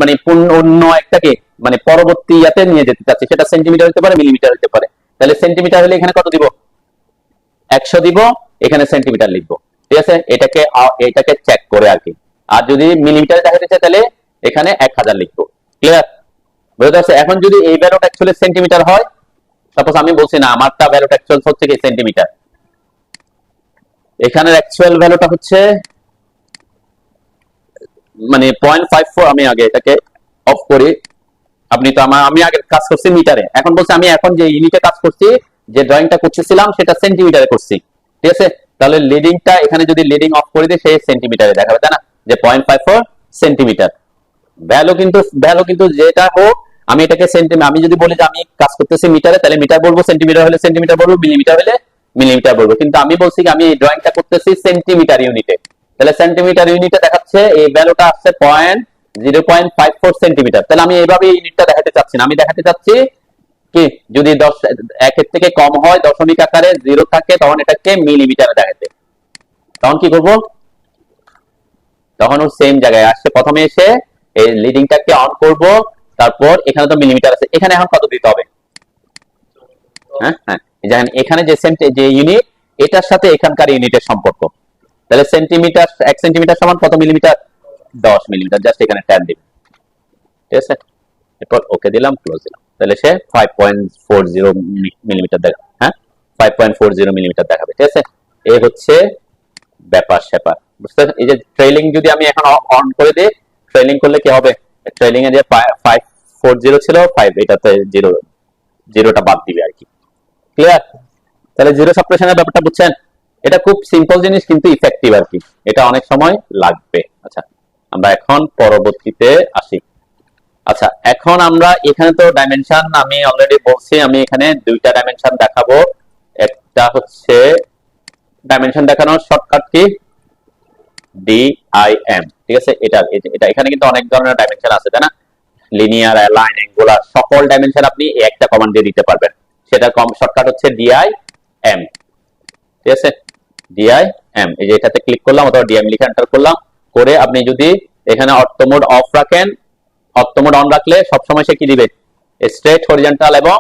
মানে অন্য একটাকে মানে পরবর্তী ইয়াতে নিয়ে যেতে চাচ্ছি, সেটা সেন্টিমিটার হতে পারে, মিলিমিটার হতে পারে। তাহলে সেন্টিমিটার হলে এখানে কত দিব, 100 দিব, এখানে সেন্টিমিটার লিখবো, ঠিক আছে? এটাকে চেক করে আর কি। আর যদি মিলিমিটারে দেখাতে চাই তাহলে এখানে 1000 লিখবো, ক্লিয়ার, বুঝতে পারছো? এখন যদি এই ভ্যালুটা অ্যাকচুয়ালি সেন্টিমিটার হয়, সাপোজ আমি বলছি না আমারটা ভ্যালুটা অ্যাকচুয়াল হচ্ছে কি সেন্টিমিটার, এখানের অ্যাকচুয়াল ভ্যালুটা হচ্ছে মানে 0.54, আমি আগে এটাকে অফ করি, আপনি তো আমি আগে কাজ করছি মিটারে, এখন বলছি আমি এখন যে ইউনিটে কাজ করছি, যে ড্রয়িংটা করতেছিলাম সেটা সেন্টিমিটারে করছি, ঠিক আছে? তাহলে লিডিংটা এখানে যদি লিডিং অফ করে দিই, সে সেন্টিমিটারে দেখাবে, তাই না, যে 0.54 সেন্টিমিটার। ভ্যালু কিন্তু যেটা হোক, আমি এটাকে আমি যদি বলি যে আমি কাজ করতেছি মিটারে, তাহলে মিটার বলবো, সেন্টিমিটার হলে সেন্টিমিটার বলবো, মিলিমিটার হলে মিলিমিটার বলবো। কিন্তু আমি বলছি কি আমি এই ড্রয়িংটা করতেছি সেন্টিমিটার ইউনিটে, তাহলে সেন্টিমিটার ইউনিটে দেখাচ্ছে এই ভ্যালুটা আসছে 0.54 সেন্টিমিটার। তাহলে আমি এইভাবে ইউনিটটা দেখাতে চাচ্ছি না, আমি দেখাতে চাচ্ছি কি যদি 1 থেকে কম হয়, দশমিক আকারে 0 থাকে, তখন এটাকে মিলিমিটারে দেখাতে। তখন কি করব, তখন ও সেম জায়গায় আসছে, প্রথমে এসে এই লিডিংটাকে অন করব, তারপর এখানে তো মিলিমিটার আছে, এখানে এখন কত দিতে হবে, হ্যাঁ হ্যাঁ, এখানে যে ইউনিট, এটার সাথে এখানকার ইউনিটের সম্পর্ক, তাহলে সেন্টিমিটার 1 সেন্টিমিটার সমান কত মিলিমিটার, 10 মিলিমিটার, জাস্ট এখানে ট্যান দিবেন, ঠিক আছে? এরপর ওকে দিলাম, ক্লোজ দিলাম, তাহলে সে 5.40 মিলিমিটার দেখাবে, হ্যাঁ 5.40 মিলিমিটার দেখাবে, ঠিক আছে? এই হচ্ছে ব্যাপার স্যাপার, বুঝতে? এই যে ট্রেলিং যদি আমি এখন অন করে দিই, ট্রেলিং করলে কি হবে, ট্রেলিং এ যে 540 ছিল 5, এটাতে জিরোটা বাদ দিবে আর কি, ক্লিয়ার? তাহলে জিরো সাপ্রেশনের ব্যাপারটা বুঝছেন? এটা খুব সিম্পল জিনিস কিন্তু ইফেক্টিভ আর কি, এটা অনেক সময় লাগবে। আচ্ছা, আমরা এখন পরবর্তীতে আসি। আচ্ছা, এখন আমরা এখানে তো ডাইমেনশন আমি অলরেডি বলছি, আমি এখানে দুইটা ডাইমেনশন দেখাবো। একটা হচ্ছে ডাইমেনশন দেখানোর শর্টকাট কি DIM, ঠিক আছে। এটা এটা এখানে কিন্তু অনেক ধরনের ডাইমেনশন আছে, তাই না? লিনিয়ার, অ্যালাইন, অ্যাঙ্গুলার, সকল ডাইমেনশন আপনি একটা কমান্ড দিয়ে দিতে পারবেন। সেটা শর্টকাট হচ্ছে DIM, ঠিক আছে। DIM, এই যে এটাতে ক্লিক করলাম অথবা DIM লিখে এন্টার করলাম, করে আপনি যদি এখানে অর্থ মোড অফ রাখেন, অর্থ মোড অন রাখলে সবসময় সে কি দিবে? স্ট্রেট, হরিজন্টাল এবং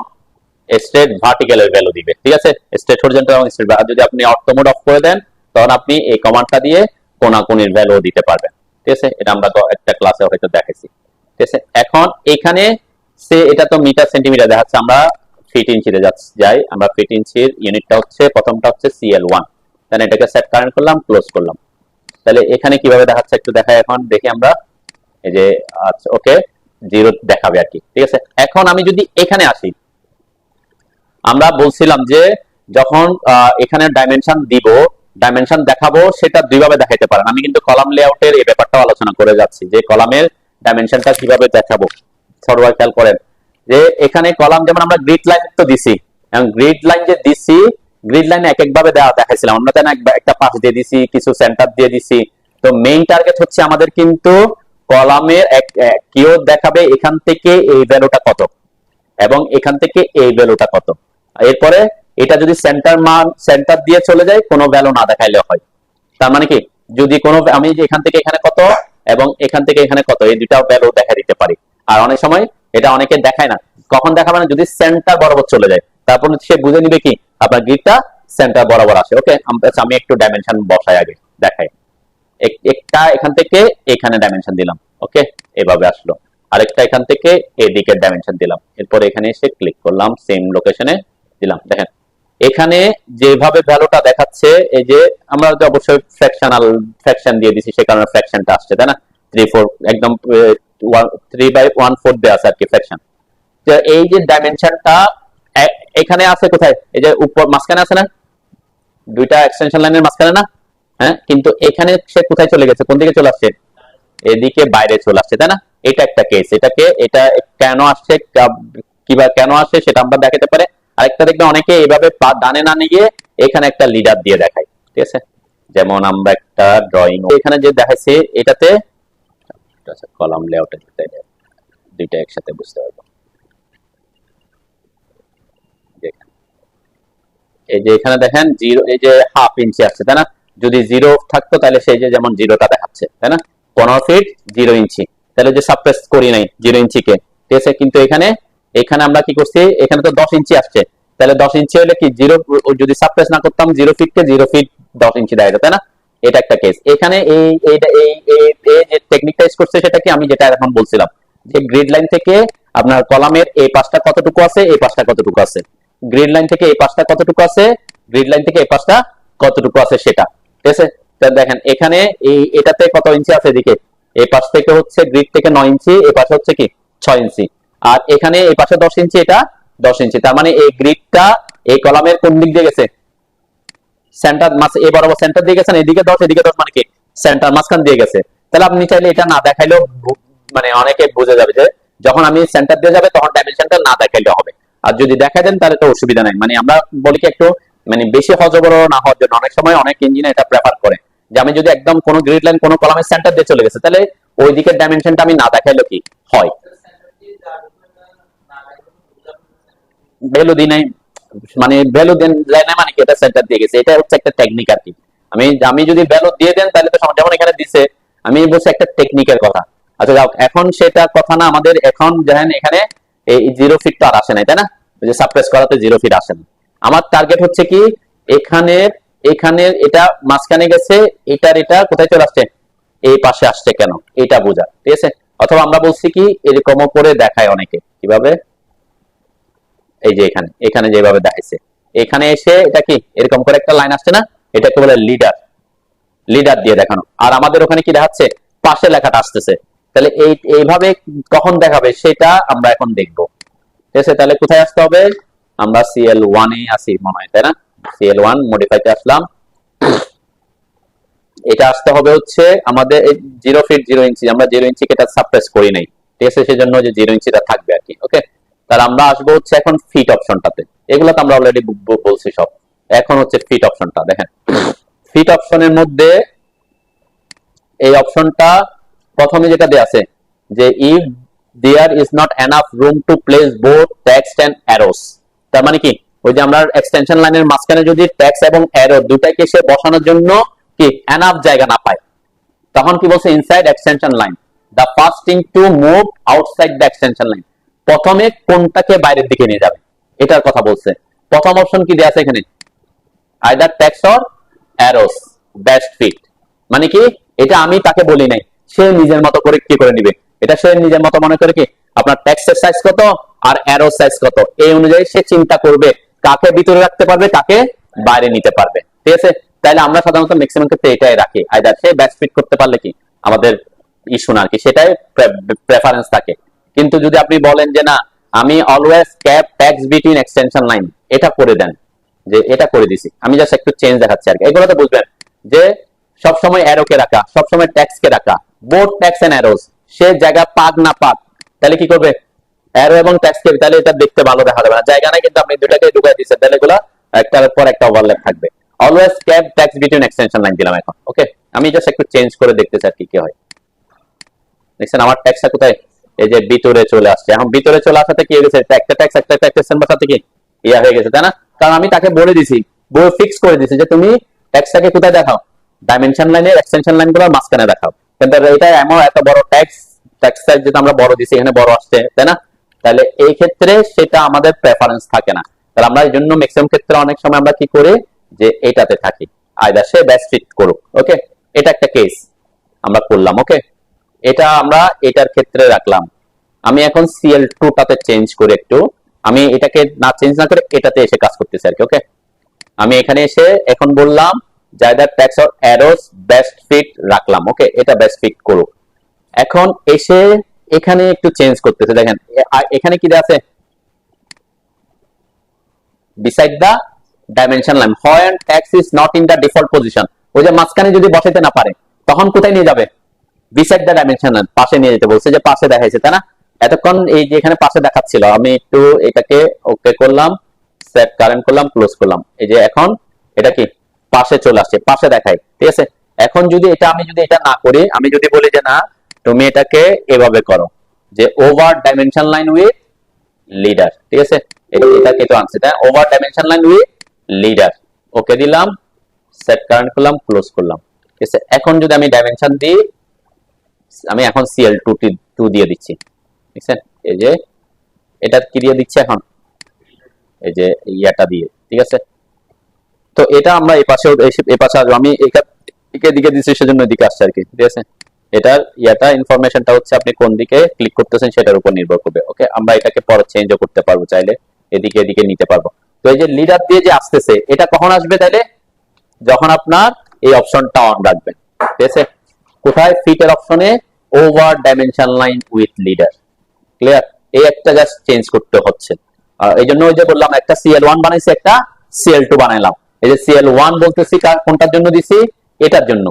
স্ট্রেট ভার্টিক্যাল এর ভ্যালু দিবে, ঠিক আছে। স্ট্রেট, হরিজন্টাল এবং স্ট্রেট। আর যদি আপনি অর্থ মোড অফ করে দেন তখন আপনি এই কমান্ডটা দিয়ে কোনাকুনির ভ্যালু দিতে পারবেন, ঠিক আছে। এটা আমরা তো একটা ক্লাসে হয়তো দেখাইছি, ঠিক আছে। এখন এখানে সে এটা তো মিটার সেন্টিমিটার দেখাচ্ছে, আমরা ফিট ইঞ্চিতে যাই। আমরা ফিট ইঞ্চির ইউনিটটা হচ্ছে প্রথমটা হচ্ছে CL1, তাহলে এটাকে সেট কারেন্ট করলাম, ক্লোজ করলাম। তাহলে এখানে কিভাবে দেখাচ্ছে একটু দেখাই, এখন দেখি আমরা। এই যে আচ্ছা, ওকে, 0 দেখাবে আর কি, ঠিক আছে। এখন আমি যদি এখানে আসি, আমরা বলছিলাম যে যখন এখানে ডাইমেনশন দিব, ডাইমেনশন দেখাবো, সেটা দুইভাবে দেখাইতে পারেন। আমি কিন্তু কলাম লেআউটের এই ব্যাপারটা আলোচনা করে যাচ্ছি যে কলামের ডাইমেনশনটা কিভাবে দেখাবো। সবাই খেয়াল করেন যে এখানে কলাম যেমন আমরা গ্রিড লাইন তো দিছি, এবং গ্রিড লাইন যে দিছি, গ্রিড লাইন এক এক ভাবে দেখাইছিলাম আমরা, তাই না? একটা পাশ দিয়ে দিছি, কিছু সেন্টার দিয়ে দিছি। তো মেইন টার্গেট হচ্ছে আমাদের কিন্তু কলামের কিও দেখাবে এখান থেকে এই ভ্যালুটা কত এবং এখান থেকে এই ভ্যালুটা কত। এরপরে এটা যদি সেন্টার দিয়ে চলে যায়, কোনো ভ্যালু না দেখাইলে হয়। তার মানে কি, যদি কোনো আমি যে এখান থেকে এখানে কত এবং এখান থেকে এখানে কত, এই দুটা ভ্যালু দেখা দিতে পারি। আর অনেক সময় এটা অনেকে দেখায় না, কখন দেখাবে না, যদি সেন্টার বরাবর চলে যায়, তারপর সে বুঝে নিবে কি আপনার গ্রিডটা সেন্টার বরাবর আসে। ওকে, আমি একটু ডাইমেনশন বসাই আগে দেখাই। একটা এখান থেকে এখানে ডাইমেনশন দিলাম, ওকে, এভাবে আসলো। আরেকটা এখান থেকে এদিকে ডাইমেনশন দিলাম, এরপর এখানে এসে ক্লিক করলাম, সেম লোকেশনে দিলাম। দেখেন এখানে যেভাবে ভ্যালুটা দেখাচ্ছে, এই যে আমরা তো অবশ্যই ফ্র্যাকশন দিয়ে দিছি, সে কারণে ফ্র্যাকশনটা আসছে, তাই না? 3/4 একদম 3/1/4 দেয়া আছে আর কি ফ্র্যাকশন। তো এই যে ডাইমেনশনটা এখানে আছে কোথায়? এই যে উপর মাঝখানে আছে না, দুইটা এক্সটেনশন লাইনের মাঝখানে না? হ্যাঁ, কিন্তু এখানে সে কোথায় চলে গেছে, কোন দিকে চলে আসছে? এদিকে বাইরে চলে আসছে, তাই না? এটা একটা কেস। এটা কেন আসছে, কিভাবে কেন আসে সেটা আমরা দেখাতে পারে। আরেকটা দেখবে অনেকে এইভাবে ডানে না নিয়ে এখানে একটা লিডার দিয়ে দেখায়, ঠিক আছে। যেমন আমরা একটা ড্রয়িং এখানে যে দেখাইছি, এটাতে কলাম লেআউট দুইটা একসাথে বুঝতে পারবো। এই যে এখানে দেখেন 0, এই যে হাফ ইঞ্চি আসছে, তাই না? যদি 0 থাকতো তাহলে সেই যে যেমন 0টা দেখাচ্ছে, তাই না? 15 ফিট 0 ইঞ্চি, তাহলে যে সাপ্রেস করি নাই 0 ইঞ্চিকে, ঠিক আছে। কিন্তু এখানে আমরা কি করছি, এখানে তো 10 ইঞ্চি আসছে, তাহলে 10 ইঞ্চি হলে কি 0, যদি সাপ্রেস না করতাম 0 ফিটকে 0 ফিট 10 ইঞ্চি দাঁড়াতো, তাই না? এটা একটা কেস। এখানে এই যে টেকনিকটা ইউজ করছে সেটা কি, আমি যেটা এখন বলছিলাম যে গ্রিড লাইন থেকে আপনার কলামের এই পাশটা কতটুকু আছে, এই পাশটা কতটুকু আছে, গ্রিড লাইন থেকে এই পাশটা কতটুকু আছে, গ্রিড লাইন থেকে এই পাশটা কতটুকু আছে সেটা, ঠিক আছে। দেখেন এখানে এটাতে কত ইঞ্চি আছে, এদিকে এই পাশ থেকে হচ্ছে গ্রিড থেকে 9 ইঞ্চি, এই পাশে হচ্ছে কি 6 ইঞ্চি, আর এখানে এই পাশে 10 ইঞ্চি, এটা 10 ইঞ্চি। তার মানে এই গ্রিডটা এই কলামের কোন দিক দিয়ে গেছে, সেন্টার এই বরাবর সেন্টার দিয়ে গেছেন, এদিকে 10 এদিকে 10, মানে কি সেন্টার মাঝখান দিয়ে গেছে। তাহলে আপনি চাইলে এটা না দেখাইলেও মানে অনেকে বুঝে যাবে যে যখন আমি সেন্টার দিয়ে যাবে তখন ডাইমেনশনটা না দেখাইলে হবে। আর যদি দেখা দেন তাহলে তো অসুবিধা নাই। মানে আমরা বলি কি একটু মানে বেশি হজবড় না হওয়ার জন্য অনেক সময় অনেক ইঞ্জিনিয়ার এটা প্রেফার করে যে আমি যদি একদম কোনো গ্রিড লাইন কোনো কলামের সেন্টার দিয়ে চলে গেছে তাহলে ওই দিকের ডাইমেনশনটা আমি না দেখাইলে কি হয়, ভ্যালু দিই নাই, মানে ভ্যালু দেন যায় না, মানে কি এটা সেন্টার দিয়ে গেছে, এটা হচ্ছে একটা টেকনিক আর কি। আমি যদি ভ্যালু দিয়ে দেন তাহলে তো যেমন এখানে দিছে, আমি বলছি একটা টেকনিকের কথা। আচ্ছা যাও, এখন সেটা কথা না, আমাদের এখন দেখেন এখানে এই 0 ফিট তো আর আসে নাই, তাই না? যে সাপ্রেস করাতে 0 ফিট আসে না। আমার টার্গেট হচ্ছে কি এখানের এটা মাঝখানে গেছে, এটা কোথায় চলে আসছে, এই পাশে আসছে কেন, এটা বোঝা, ঠিক আছে। অথবা আমরা বলছি কি এরকমও করে দেখায় অনেকে, কিভাবে, এই যে এখানে যেভাবে দেখাইছে, এখানে এসে এটা কি এরকম করে একটা লাইন আসছে না, এটাকে বলে লিডার দিয়ে দেখানো। আর আমাদের ওখানে কি দেখাচ্ছে, পাশে লেখাটা আসতেছে। তাহলে এইভাবে কখন দেখাবে সেটা আমরা এখন দেখবো, ঠিক আছে। তাহলে কোথায় আসতে হবে, আমরা CL1 এ আসি মনে হয়, তাই না? CL1 মডিফাইতে আসলাম, এটা আসতে হবে হচ্ছে আমাদের 0 ফিট 0 ইঞ্চি, আমরা 0 ইঞ্চিকে এটা সাপ্রেস করি নাই, ঠিক আছে, সেজন্য যে 0 ইঞ্চিটা থাকবে আর কি। ওকে, তাহলে আমরা আসবো হচ্ছে এখন ফিট অপশনটাতে। এগুলো তো আমরা অলরেডি বলছি সব। এখন হচ্ছে ফিট অপশনটা দেখেন। ফিট অপশনের মধ্যে এই অপশনটা প্রথমে যেটা দেয়া আছে যে if there is not enough room to place both text and arrows, তার মানে কি ওই যে আমরা এক্সটেনশন লাইনের মাঝখানে যদি টেক্সট এবং অ্যারো দুটাকে সে বসানোর জন্য কি এনাফ জায়গা না পায়, তখন কি বলছে inside extension line the first thing to move outside the extension line, প্রথমে কোনটাকে বাইরের দিকে নিয়ে যাবে এটার কথা বলছে। প্রথম অপশন কি দেয়া আছে এখানে, either text or arrows best fit, মানে কি এটা আমি তাকে বলি নাই, সে নিজের মতো করে কি করে নিবে, এটা সে নিজের মতো মনে করে কি আপনার টেক্সটের সাইজ কত আর অ্যারো সাইজ কত, এই অনুযায়ী সে চিন্তা করবে কাকে ভিতরে রাখতে পারবে কাকে বাইরে নিতে পারবে, ঠিক আছে। তাহলে আমরা সাধারণত ম্যাক্সিমাম ক্ষেত্রে এটাই রাখি, আইদার সে বেস্ট ফিট করতে পারলে কি আমাদের ইস্যু না আর কি, সেটাই প্রেফারেন্স থাকে। কিন্তু যদি আপনি বলেন যে না আমি always cap text between extension line, এটা করে দেন, যে এটা করে দিছি, আমি জাস্ট একটু চেঞ্জ দেখাচ্ছি আর কি। এগুলো তো বুঝবেন যে সবসময় অ্যারোকে রাখা, সবসময় টেক্সটকে রাখা, বোথ টেক্সট এন্ড অ্যারোস, সে জায়গা পাক না পাক তাহলে কি করবে অ্যারো এবং টেক্সটকে, তাহলে এটা দেখতে ভালো দেখা যাবে না, জায়গা নাই কিন্তু আপনি দুটাকে ঢুকাই দিচ্ছেন, তাহলে এগুলো একটার পর একটা ওভারল্যাপ থাকবে। Always cap text between extension line দিলাম এখন। ওকে, আমি জাস্ট একটু চেঞ্জ করে দেখতে চাই কি হয়। দেখছেন আমার টেক্সটটা কোথায়, এই যে ভিতরে চলে আসছে। এখন ভিতরে চলে আসাতে কি হয়ে গেছে, একটা টেক্সট একটা টেক্সটের সাথে কি ইয়া হয়ে গেছে, তাই না? কারণ আমি তাকে বলে দিছি, বলে ফিক্স করে দিছি যে তুমি টেক্সটটাকে কোথায় দেখাও, ডাইমেনশন লাইনের এক্সটেনশন লাইনগুলোর মাঝখানে দেখাও। কিন্তু এটা এমন এত বড় টেক্সট সাইজ যেটা আমরা বড় দিছি, এখানে বড় আসছে, তাই না? তাহলে এই ক্ষেত্রে সেটা আমাদের প্রেফারেন্স থাকে না, তাহলে আমরা এই জন্য ম্যাক্সিমাম ক্ষেত্রে অনেক সময় আমরা কি করি যে এটাতে থাকি, আইদার সে বেস্ট ফিট করুক। ওকে, এটা একটা কেস আমরা করলাম। ওকে, এটা আমরা এটার ক্ষেত্রে রাখলাম। আমি এখন CL2 টাতে চেঞ্জ করে একটু, আমি এটাকে না চেঞ্জ না করে এটাতে এসে কাজ করতেছি আর কি। ওকে, আমি এখানে এসে এখন বললাম either text or arrows best fit রাখলাম। ওকে, এটা বেস্ট ফিট করুক। এখন এসে এখানে একটু চেঞ্জ করতেছে, দেখেন এখানে কি দেয়া আছে, beside the dimension line when text is not in the default position, ওই যে মাঝখানে যদি বসাইতে না পারে তখন কোথায় নিয়ে যাবে, beside the dimension line, পাশে নিয়ে যেতে বলছে, যে পাশে দেখাইছে, তাই না? এতক্ষণ এই যে এখানে পাশে দেখাচ্ছিল, আমি একটু এটাকে ওকে করলাম, সেট কারেন্ট করলাম, ক্লোজ করলাম, এই যে এখন এটা কি পাশে চলে আসছে, পাশে দেখায়, ঠিক আছে। এখন যদি এটা আমি যদি এটা না করি, আমি যদি বলি যে না তুমি এটাকে এভাবে করো, যে over dimension line with leader, ঠিক আছে, এটাকে তো আনছে, তাই over dimension line with leader, okay দিলাম, সেট কারেন্ট করলাম, ক্লোজ করলাম, ঠিক আছে। এখন যদি আমি ডাইমেনশন দিই, আমি এখন CL2 দিয়ে দিচ্ছি, ঠিক আছে, এই যে এটা কি দিয়ে দিচ্ছি এখন, এই যে ইয়াটা দিয়ে, ঠিক আছে। তো এটা আমরা এই পাশে আসবো, আমি এদিকে দিচ্ছি সেজন্য এদিকে আসছে আর কি, ঠিক আছে। এটার ইয়াটা ইনফরমেশনটা হচ্ছে আপনি কোন দিকে ক্লিক করতেছেন সেটার উপর নির্ভর করবে। ওকে, আমরা এটাকে পরে চেঞ্জও করতে পারবো, চাইলে এদিকে নিতে পারবো। তো এই যে লিডার দিয়ে যে আসতেছে, এটা কখন আসবে তাইলে, যখন আপনার এই অপশনটা অন রাখবেন, ঠিক আছে। কোথায়, ফিটের অপশনে over dimension line with leader, clear. এই একটা জাস্ট চেঞ্জ করতে হচ্ছে, এই জন্য ওই যে বললাম একটা CL1 বানাইছি, একটা CL2 বানাইলাম। এই যে CL1 বলতেছি কোনটার জন্য দিছি, এটার জন্য,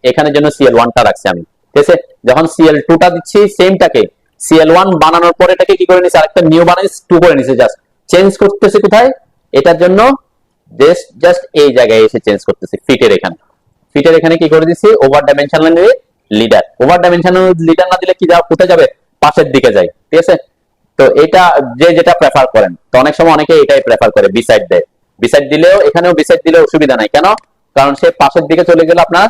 এখানে জন্য CL1 টা রাখছি আমি, ঠিক আছে। যখন CL2 টা দিচ্ছি সেমটাকে CL1 বানানোর পরে এটাকে কি করে নিছি, আরেকটা নিউ বানাইছি 2 করে নিছি, জাস্ট চেঞ্জ করতেছি কোথায়, এটার জন্য জাস্ট এই জায়গায় এসে চেঞ্জ করতেছি, ফিটের এখানে কি করে দিছি, over dimension line with leader. Over dimension leader না দিলে কি যাও, কোথায় যাবে, পাশের দিকে যায়, ঠিক আছে। তো এটা যে যেটা প্রেফার করেন, তো অনেক সময় অনেকে এটাই প্রেফার করে, বিসাইড দেয়, বিসাইড দিলেও এখানেও বিসাইড দিলে অসুবিধা নাই, কেন, কারণ সে পাশের দিকে চলে গেল, আপনার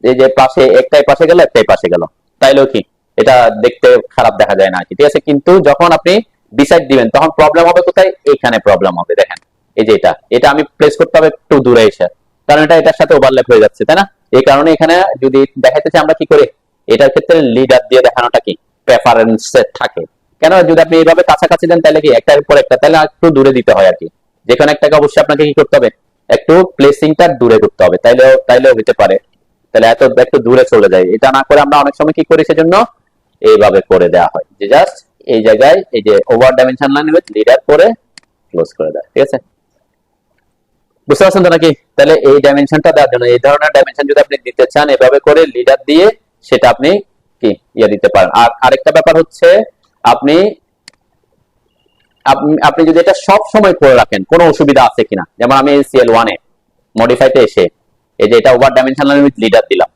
এই যে পাশে একটাই পাশে গেল একটাই পাশে গেল, তাইলেও কি এটা দেখতে খারাপ দেখা যায় না আর কি, ঠিক আছে। কিন্তু যখন আপনি বিসাইড দিবেন তখন প্রবলেম হবে কোথায়, এখানে প্রবলেম হবে, দেখেন এই যে এটা আমি প্লেস করতে হবে একটু দূরে এসে, কারণ এটা এটার সাথে ওভারল্যাপ হয়ে যাচ্ছে, তাই না? এই কারণে এখানে যদি দেখাইতেছে আমরা কি করি, এটার ক্ষেত্রে লিডার দিয়ে দেখানোটা কি প্রেফারেন্স থাকে, কেন যদি আপনি এইভাবে কাছাকাছি দেন তাহলে কি একটার উপর একটা, তাহলে একটু দূরে দিতে হয় আর কি, যেখানে একটাকে অবশ্যই আপনাকে কি করতে হবে, একটু প্লেসিংটা দূরে করতে হবে, তাইলেও হতে পারে, তাহলে একটু দূরে চলে যায়। এটা না করে আমরা অনেক সময় কি করি, সেজন্য এইভাবে করে দেওয়া হয়, যে জাস্ট এই জায়গায় এই যে over dimension line with leader করে ক্লোজ করে দেয়, ঠিক আছে। বুঝতে পারছেন তো নাকি? তাহলে এই ডাইমেনশনটা দেওয়ার জন্য, এই ধরনের ডাইমেনশন যদি আপনি দিতে চান, এভাবে করে লিডার দিয়ে সেটা আপনি কি দিতে পারেন। আর আরেকটা ব্যাপার হচ্ছে, আপনি আপনি যদি এটা সব সময় করে রাখেন, কোনো অসুবিধা আছে কিনা, যেমন আমি CL1 এ মডিফাইতে এসে এই যে এটা ওভার ডাইমেনশনাল উইথ লিডার দিলাম,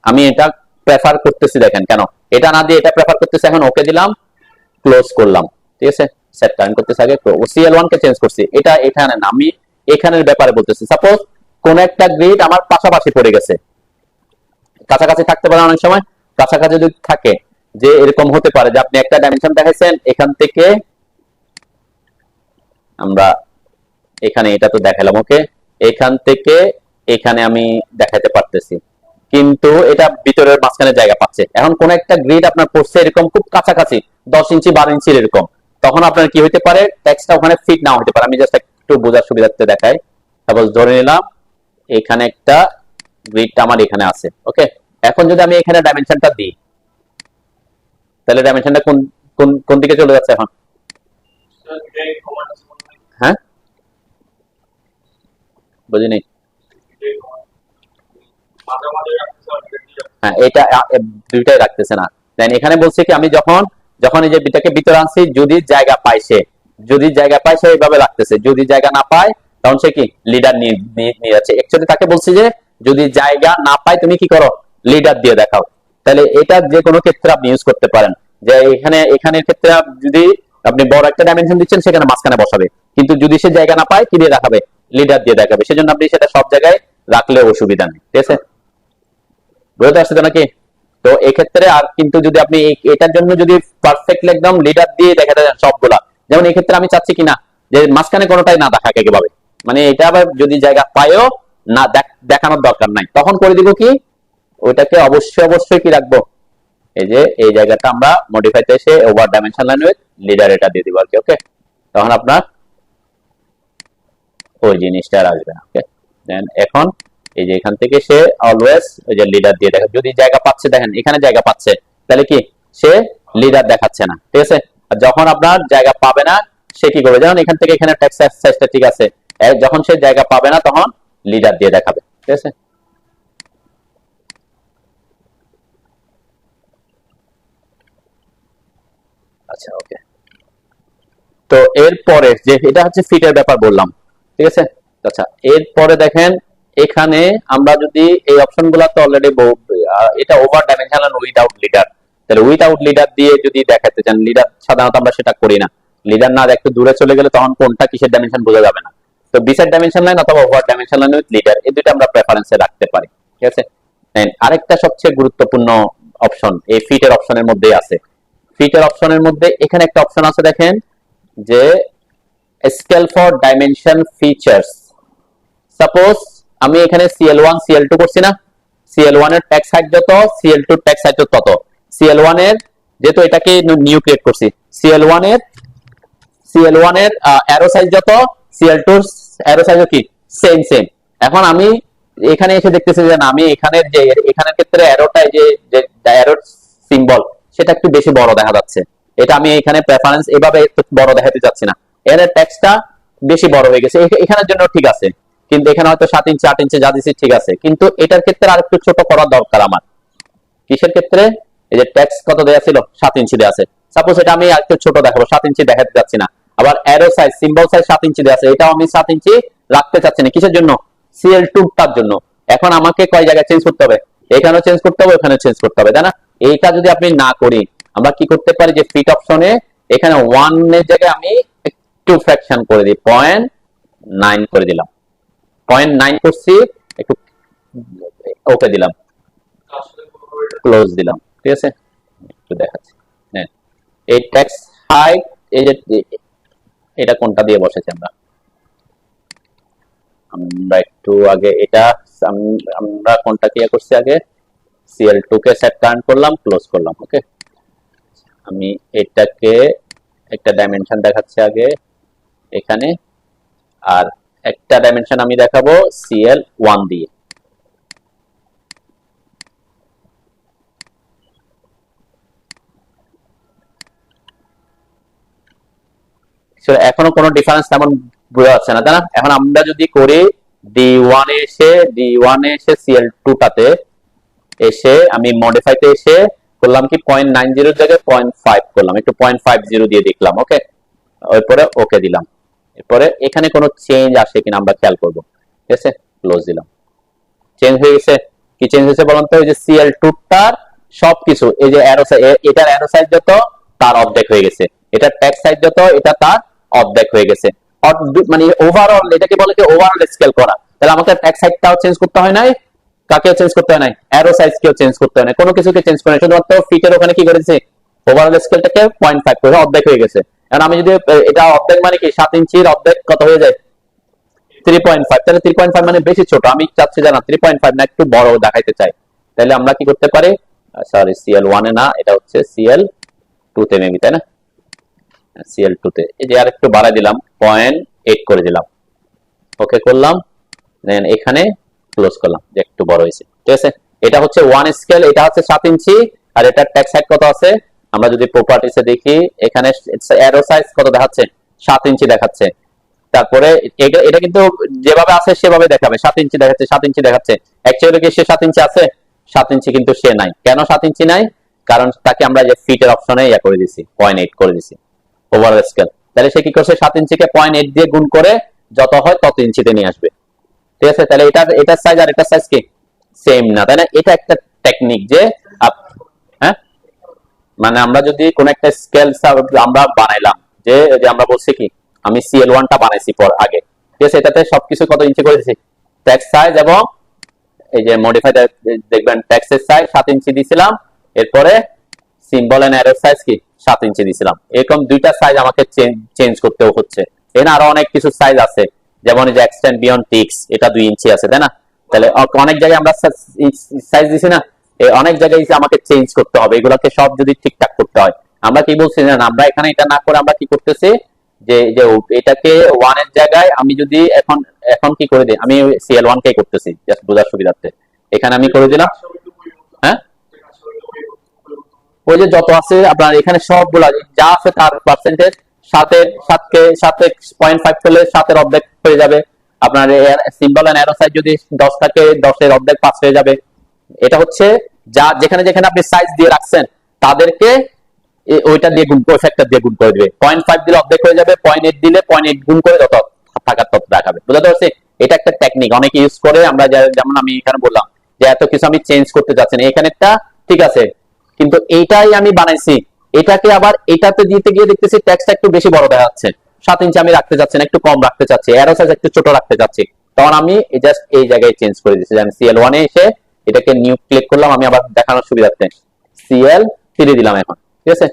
আমি এটা প্রেফার করতেছি, দেখেন কেন এটা না দিয়ে এটা প্রেফার করতেছি, এখন ওকে দিলাম, ক্লোজ করলাম, ঠিক আছে, সেট টার্ন করতেছি, আগে CL1 কে চেঞ্জ করছি, এটা এখানে না, আমি এখানের ব্যাপারে বলতেছি। সাপোজ কোন একটা গ্রিড আমার পাশাপাশি পড়ে গেছে, কাছাকাছি থাকতে পারে অনেক সময়, কাছাকাছি যদি থাকে, যে এরকম হতে পারে যে আপনি একটা ডাইমেনশন দেখাইছেন, এখান থেকে আমরা এখানে এটা তো দেখালাম, ওকে, এখান থেকে এখানে আমি দেখাতে পারতেছি, কিন্তু এটা ভিতরের মাঝখানে জায়গা পাচ্ছে। এখন কোন একটা গ্রিড আপনার পড়ছে এরকম খুব কাছাকাছি 10 ইঞ্চি 12 ইঞ্চির এরকম, তখন আপনার কি হতে পারে, টেক্সটটা ওখানে ফিট না হতে পারে। আমি জাস্ট একটু বোঝার সুবিধার্থে দেখাই। সাপোজ ধরে নিলাম এখানে একটা গ্রিডটা আমার এখানে আছে, ওকে, এখন যদি আমি এখানে ডাইমেনশনটা দিই, তাহলে ডাইমেনশনটা কোন কোন কোন দিকে চলে যাচ্ছে এখন? হ্যাঁ, বুঝিনি। হ্যাঁ, এটা দুইটাই রাখতেছে না। দেন এখানে বলছে কি, আমি যখন যখন এই যে বিটাকে ভিতরে আনছি, যদি জায়গা পায় সে, যদি জায়গা পায় সে এইভাবে রাখতেছে, যদি জায়গা না পায় তখন সে কি লিডার নিয়ে যাচ্ছে। অ্যাকচুয়ালি তাকে বলছি যে যদি জায়গা না পায় তুমি কি করো, লিডার দিয়ে দেখাও। তাহলে এটা যে কোনো ক্ষেত্রে আপনি ইউজ করতে পারেন, যে এখানে এখানের ক্ষেত্রে যদি আপনি বড় একটা ডাইমেনশন দিচ্ছেন, সেখানে মাঝখানে বসাবে, কিন্তু যদি সে জায়গা না পায় কি দিয়ে দেখাবে, লিডার দিয়ে দেখাবে। সেজন্য আপনি সেটা সব জায়গায় রাখলে অসুবিধা নেই, ঠিক আছে, বুঝতে পারছেন নাকি? তো এক্ষেত্রে আর কিন্তু যদি আপনি এটার জন্য যদি পারফেক্টলি একদম লিডার দিয়ে দেখাতে চান সবগুলা, যেমন এই ক্ষেত্রে আমি চাচ্ছি কিনা যে মাঝখানে কোনোটাই না দেখাকে কিভাবে, মানে এটা আবার যদি জায়গা পায়ও না দেখানোর দরকার নাই, তখন করে দিব কি, ওইটাকে অবশ্যই অবশ্যই কি রাখবো, এই যে এই জায়গাটা আমরা মডিফাইতে এসে over dimension line with leader এটা দিয়ে দিব আর কি, ওকে, তখন আপনার ওই জিনিসটা আর আসবে না, ওকে। দেন এখন এই যে এখান থেকে সে অলওয়েজ ওই যে লিডার দিয়ে দেখা, যদি জায়গা পাচ্ছে, দেখেন এখানে জায়গা পাচ্ছে, তাহলে কি সে লিডার দেখাচ্ছে না, ঠিক আছে। আর যখন আপনার জায়গা পাবে না, সে কি করবে, যেমন এখান থেকে এখানে টেক্সট সাইজটা ঠিক আছে, যখন সে জায়গা পাবে না তখন লিডার দিয়ে দেখাবে, ঠিক আছে। আচ্ছা, ওকে। তো এরপরে যে এটা হচ্ছে ফিটের ব্যাপার বললাম, ঠিক আছে। আচ্ছা, এরপরে দেখেন এখানে আমরা যদি এই অপশনগুলো তো অলরেডি এটা ওভার ডাইমেনশনাল উইদাউট লিডার, তাহলে উইদাউট লিডার দিয়ে যদি দেখাতে চান, লিডার সাধারণত আমরা সেটা করি না, লিডার না একটু দূরে চলে গেলে তখন কোনটা কিসের ডাইমেনশন বোঝা যাবে না। তো বিসাইড ডাইমেনশন লাইন অথবা over dimension line with leader, এই দুটো আমরা প্রেফারেন্সে রাখতে পারি, ঠিক আছে। আরেকটা সবচেয়ে গুরুত্বপূর্ণ অপশন এই ফিটের অপশনের মধ্যে আছে। ফিটের অপশনের মধ্যে এখানে একটা অপশন আছে, দেখেন যে scale for dimension features. Suppose আমি এখানে CL1 CL2 করছি না, CL1 এর ট্যাক্স হাইট যত, CL2 এর ট্যাক্স হাইট তত, CL1 এর যেহেতু এটাকে নিউ ক্রিয়েট করছি, CL1 এর অ্যারো সাইজ যত, CL2 এর অ্যারো সাইজ কি সেম সেম। এখন আমি এখানে এসে দেখতেছি যে না, আমি এখানের যে এখানের ক্ষেত্রে অ্যারোটা যে অ্যারোর সিম্বল সেটা একটু বেশি বড় দেখা যাচ্ছে, এটা আমি এখানে প্রেফারেন্স এভাবে বড় দেখাতে চাচ্ছি না, এর টেক্সটটা বেশি বড় হয়ে গেছে, এখানের জন্য ঠিক আছে, কিন্তু এখানে হয়তো 7 ইঞ্চি 8 ইঞ্চি যা দিচ্ছি ঠিক আছে, কিন্তু এটার ক্ষেত্রে আরেকটু ছোট করা দরকার আমার। কিসের ক্ষেত্রে, এই যে টেক্সট কত দেয়া ছিল 7 ইঞ্চি দেয়া আছে, সাপোজ এটা আমি আরেকটু ছোট দেখাবো, 7 ইঞ্চি দেখাতে যাচ্ছি না। আবার অ্যারো সাইজ সিম্বল সাইজ 7 ইঞ্চি দেয়া আছে, এটাও আমি 7 ইঞ্চি রাখতে চাচ্ছি না, কিসের জন্য, CL2 টার জন্য। এখন আমাকে কয় জায়গায় চেঞ্জ করতে হবে, এখানেও চেঞ্জ করতে হবে, এখানে চেঞ্জ করতে হবে, তাই না? এইটা যদি আপনি না করি, আমরা কি করতে পারি, যে ফিট অপশনে এখানে 1 এর জায়গায় আমি একটু ফ্র্যাকশন করে দিই, 0.9 করে দিলাম, 0.9 করছি, একটু ওকে দিলাম, ক্লোজ দিলাম, ঠিক আছে। একটু দেখাচ্ছি, হ্যাঁ, এই টেক্সট হাইট, এই যে এটা কোনটা দিয়ে বসেছি আমরা, আমরা একটু আগে এটা আমরা কোনটা দিয়ে করছি, আগে CL2 কে সেট টার্ন করলাম, ক্লোজ করলাম, ওকে। আমি এটাকে একটা ডাইমেনশন দেখাচ্ছি আগে এখানে, আর একটা ডাইমেনশন আমি দেখাবো CL1 দিয়ে। এখনো কোনো ডিফারেন্স তেমন বোঝা যাচ্ছে না, তাই না? এখন আমরা যদি করি D1 এ এসে CL2 টাতে এসে আমি মডিফাইতে এসে করলাম কি 0.90 এর জায়গায় 0.5 করলাম, একটু 0.50 দিয়ে দেখলাম। ওকে, এরপরে ওকে দিলাম। এরপরে এখানে কোনো চেঞ্জ আসে কিনা আমরা খেয়াল করব। ঠিক আছে, ক্লোজ দিলাম। চেঞ্জ হয়ে গেছে। কি চেঞ্জ হয়েছে বলুন তো? এই যে CL2 টার সবকিছু, এই যে অ্যারো সাইজ, এটার অ্যারো সাইজ যত তার অর্ধেক হয়ে গেছে, এটার টেক্সট সাইজ যত এটা তার অর্ধেক হয়ে গেছে। মানে ওভারঅল এটাকে বলে কি ওভারঅল স্কেল করা। তাহলে আমাকে টেক্সট সাইজটাও চেঞ্জ করতে হয় নাই, কাকেও চেঞ্জ করতে হয় নাই, অ্যারো সাইজ কেও চেঞ্জ করতে হয় না, কোনো কিছুকে চেঞ্জ করে না, শুধুমাত্র ফিটের ওখানে কি করেছে ওভারঅল স্কেলটাকে 0.5 করে অর্ধেক হয়ে গেছে। এখন আমি যদি এটা অর্ধেক মানে কি 7 ইঞ্চির অর্ধেক কত হয়ে যায় 3.5, তাহলে 3.5 মানে বেশি ছোট, আমি চাচ্ছি জানা 3.5 না একটু বড় দেখাইতে চাই। তাহলে আমরা কি করতে পারি, সরি CL1 এ না, এটা হচ্ছে CL2 তে মেবি, তাই না? CL2 তে এই যে আর একটু বাড়াই দিলাম, 0.8 করে দিলাম, ওকে করলাম, দেন এখানে ক্লোজ করলাম, যে একটু বড় হয়েছে। ঠিক আছে, এটা হচ্ছে 1 স্কেল, এটা হচ্ছে 7 ইঞ্চি, আর এটা টেক্সট সাইজ কত আছে আমরা যদি প্রপার্টিসে দেখি, এখানে অ্যারো সাইজ কত দেখাচ্ছে 7 ইঞ্চি দেখাচ্ছে। তারপরে এটা কিন্তু যেভাবে আছে সেভাবে দেখাবে, 7 ইঞ্চি দেখাচ্ছে, 7 ইঞ্চি দেখাচ্ছে। অ্যাকচুয়ালি কি সে 7 ইঞ্চি আছে? 7 ইঞ্চি কিন্তু সে নাই। কেন 7 ইঞ্চি নাই? কারণ তাকে আমরা যে ফিটের অপশনে ইয়া করে দিছি, 0.8 করে দিছি ওভারঅল স্কেল। তাহলে সে কি করছে, 7 ইঞ্চিকে 0.8 দিয়ে গুণ করে যত হয় তত ইঞ্চিতে নিয়ে আসবে। ঠিক আছে, তাহলে এটার সাইজ আর এটার সাইজ কি সেম না, তাই না? এটা একটা টেকনিক যে হ্যাঁ, মানে আমরা যদি কোন একটা স্কেল আমরা বানাইলাম, যে আমরা বলছি কি আমি CL1 টা বানাইছি পর আগে, ঠিক আছে, এটাতে সবকিছু কত ইঞ্চি করে দিয়েছি, টেক্সট সাইজ এবং এই যে মডিফাই দেখবেন টেক্সটের সাইজ 7 ইঞ্চি দিয়েছিলাম, এরপরে সিম্বল এন্ড অ্যারো সাইজ কি 7 ইঞ্চি দিয়েছিলাম। এরকম দুইটা সাইজ আমাকে চেঞ্জ করতেও হচ্ছে। এখানে আরো অনেক কিছু সাইজ আছে, যেমন এই যে এক্সটেন্ড বিয়ন্ড টিক্স, এটা 2 ইঞ্চি আছে, তাই না? তাহলে অনেক জায়গায় আমরা সাইজ দিছি না, অনেক জায়গায় আমাকে চেঞ্জ করতে হবে, এগুলোকে সব যদি ঠিকঠাক করতে হয়। আমরা কি বলছি না, আমরা এখানে এটা না করে আমরা কি করতেছি, যে এটাকে 1 এর জায়গায় আমি যদি এখন এখন কি করে দিই, আমি CL1 কে করতেছি জাস্ট বোঝার সুবিধার্থে, এখানে আমি করে দিলাম। হ্যাঁ, ওই যে যত আছে আপনার এখানে সবগুলা যা আছে তার পার্সেন্টেজ, সাতকে 0.5 করলে 7 এর অর্ধেক হয়ে যাবে। আপনার সিম্বল এন্ড অ্যারো সাইজ যদি 10 থাকে 10 এর অর্ধেক 5 হয়ে যাবে। এটা হচ্ছে যা যেখানে যেখানে আপনি সাইজ দিয়ে রাখছেন তাদেরকে ওইটা দিয়ে গুণ করে, ফ্যাক্টর দিয়ে গুণ করে দিবে। 0.5 দিলে অর্ধেক হয়ে যাবে, 0.8 দিলে 0.8 গুণ করে যত থাকার তত দেখাবে। বুঝতে পারছি? এটা একটা টেকনিক অনেকে ইউজ করে। আমরা যেমন আমি এখানে বললাম যে এত কিছু আমি চেঞ্জ করতে যাচ্ছি না, এখানে একটা ঠিক আছে, কিন্তু এইটাই আমি বানাইছি, এটাকে আবার এটাতে দিতে গিয়ে দেখতেছি টেক্সটটা একটু বেশি বড় দেখা যাচ্ছে, 7 ইঞ্চি আমি রাখতে চাচ্ছি না, একটু কম রাখতে চাচ্ছি, অ্যারো সাইজ একটু ছোট রাখতে চাচ্ছি, তখন আমি জাস্ট এই জায়গায় চেঞ্জ করে দিচ্ছি। আমি CL1 এ এসে এটাকে নিউ ক্লিক করলাম, আমি আবার দেখানোর সুবিধার্থে CL3 দিলাম এখন। ঠিক আছে,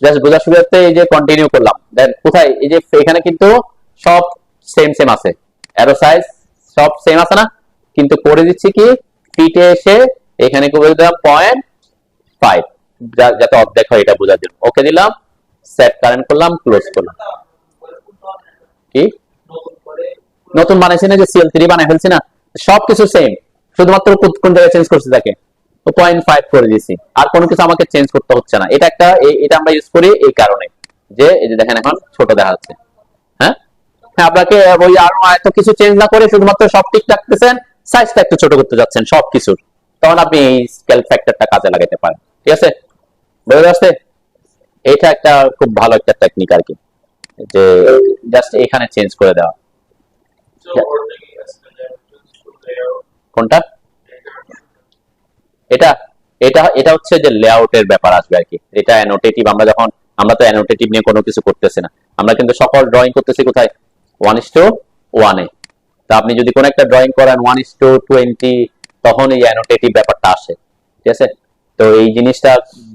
জাস্ট বোঝার সুবিধার্থে এই যে কন্টিনিউ করলাম। দেন কোথায় এই যে এখানে কিন্তু সব সেম আছে, অ্যারো সাইজ সব সেম আছে না, কিন্তু করে দিচ্ছি কি ফিটে এসে এখানে করে দিলাম 0.5, যাতে অর্ধেক হয় এটা বোঝার জন্য। ওকে দিলাম, সেট কারেন্ট করলাম, ক্লোজ করলাম। কি নতুন বানাইছি না, যে CL3 বানাই ফেলছি না, সবকিছু সেম, শুধুমাত্র কোন জায়গায় চেঞ্জ করছি তাকে 0.5 করে দিয়েছি, আর কোনো কিছু আমাকে চেঞ্জ করতে হচ্ছে না। এটা একটা এটা আমরা ইউজ করি এই কারণে যে এই যে দেখেন এখন ছোট দেখা যাচ্ছে। হ্যাঁ, আপনাকে ওই আর এত কিছু চেঞ্জ না করে শুধুমাত্র সব ঠিক রাখতেছেন, সাইজটা একটু ছোট করতে যাচ্ছেন সবকিছু, তখন আপনি এই স্কেল ফ্যাক্টরটা কাজে লাগাতে পারেন। ঠিক আছে, বুঝতে পারছে? এটা একটা খুব ভালো একটা টেকনিক আর কি, যে জাস্ট এখানে চেঞ্জ করে দেওয়া। কোনটা? এটা এটা এটা হচ্ছে যে লেআউটের ব্যাপার আসবে আর কি। এটা অ্যানোটেটিভ, আমরা তো অ্যানোটেটিভ নিয়ে কোনো কিছু করতেছি না, আমরা কিন্তু সকল ড্রয়িং করতেছি কোথায় 1:1 এ। তা আপনি যদি কোনো একটা ড্রয়িং করেন 1:20, তখন এই অ্যানোটেটিভ ব্যাপারটা আসে। ঠিক আছে, তো এই জিনিসটা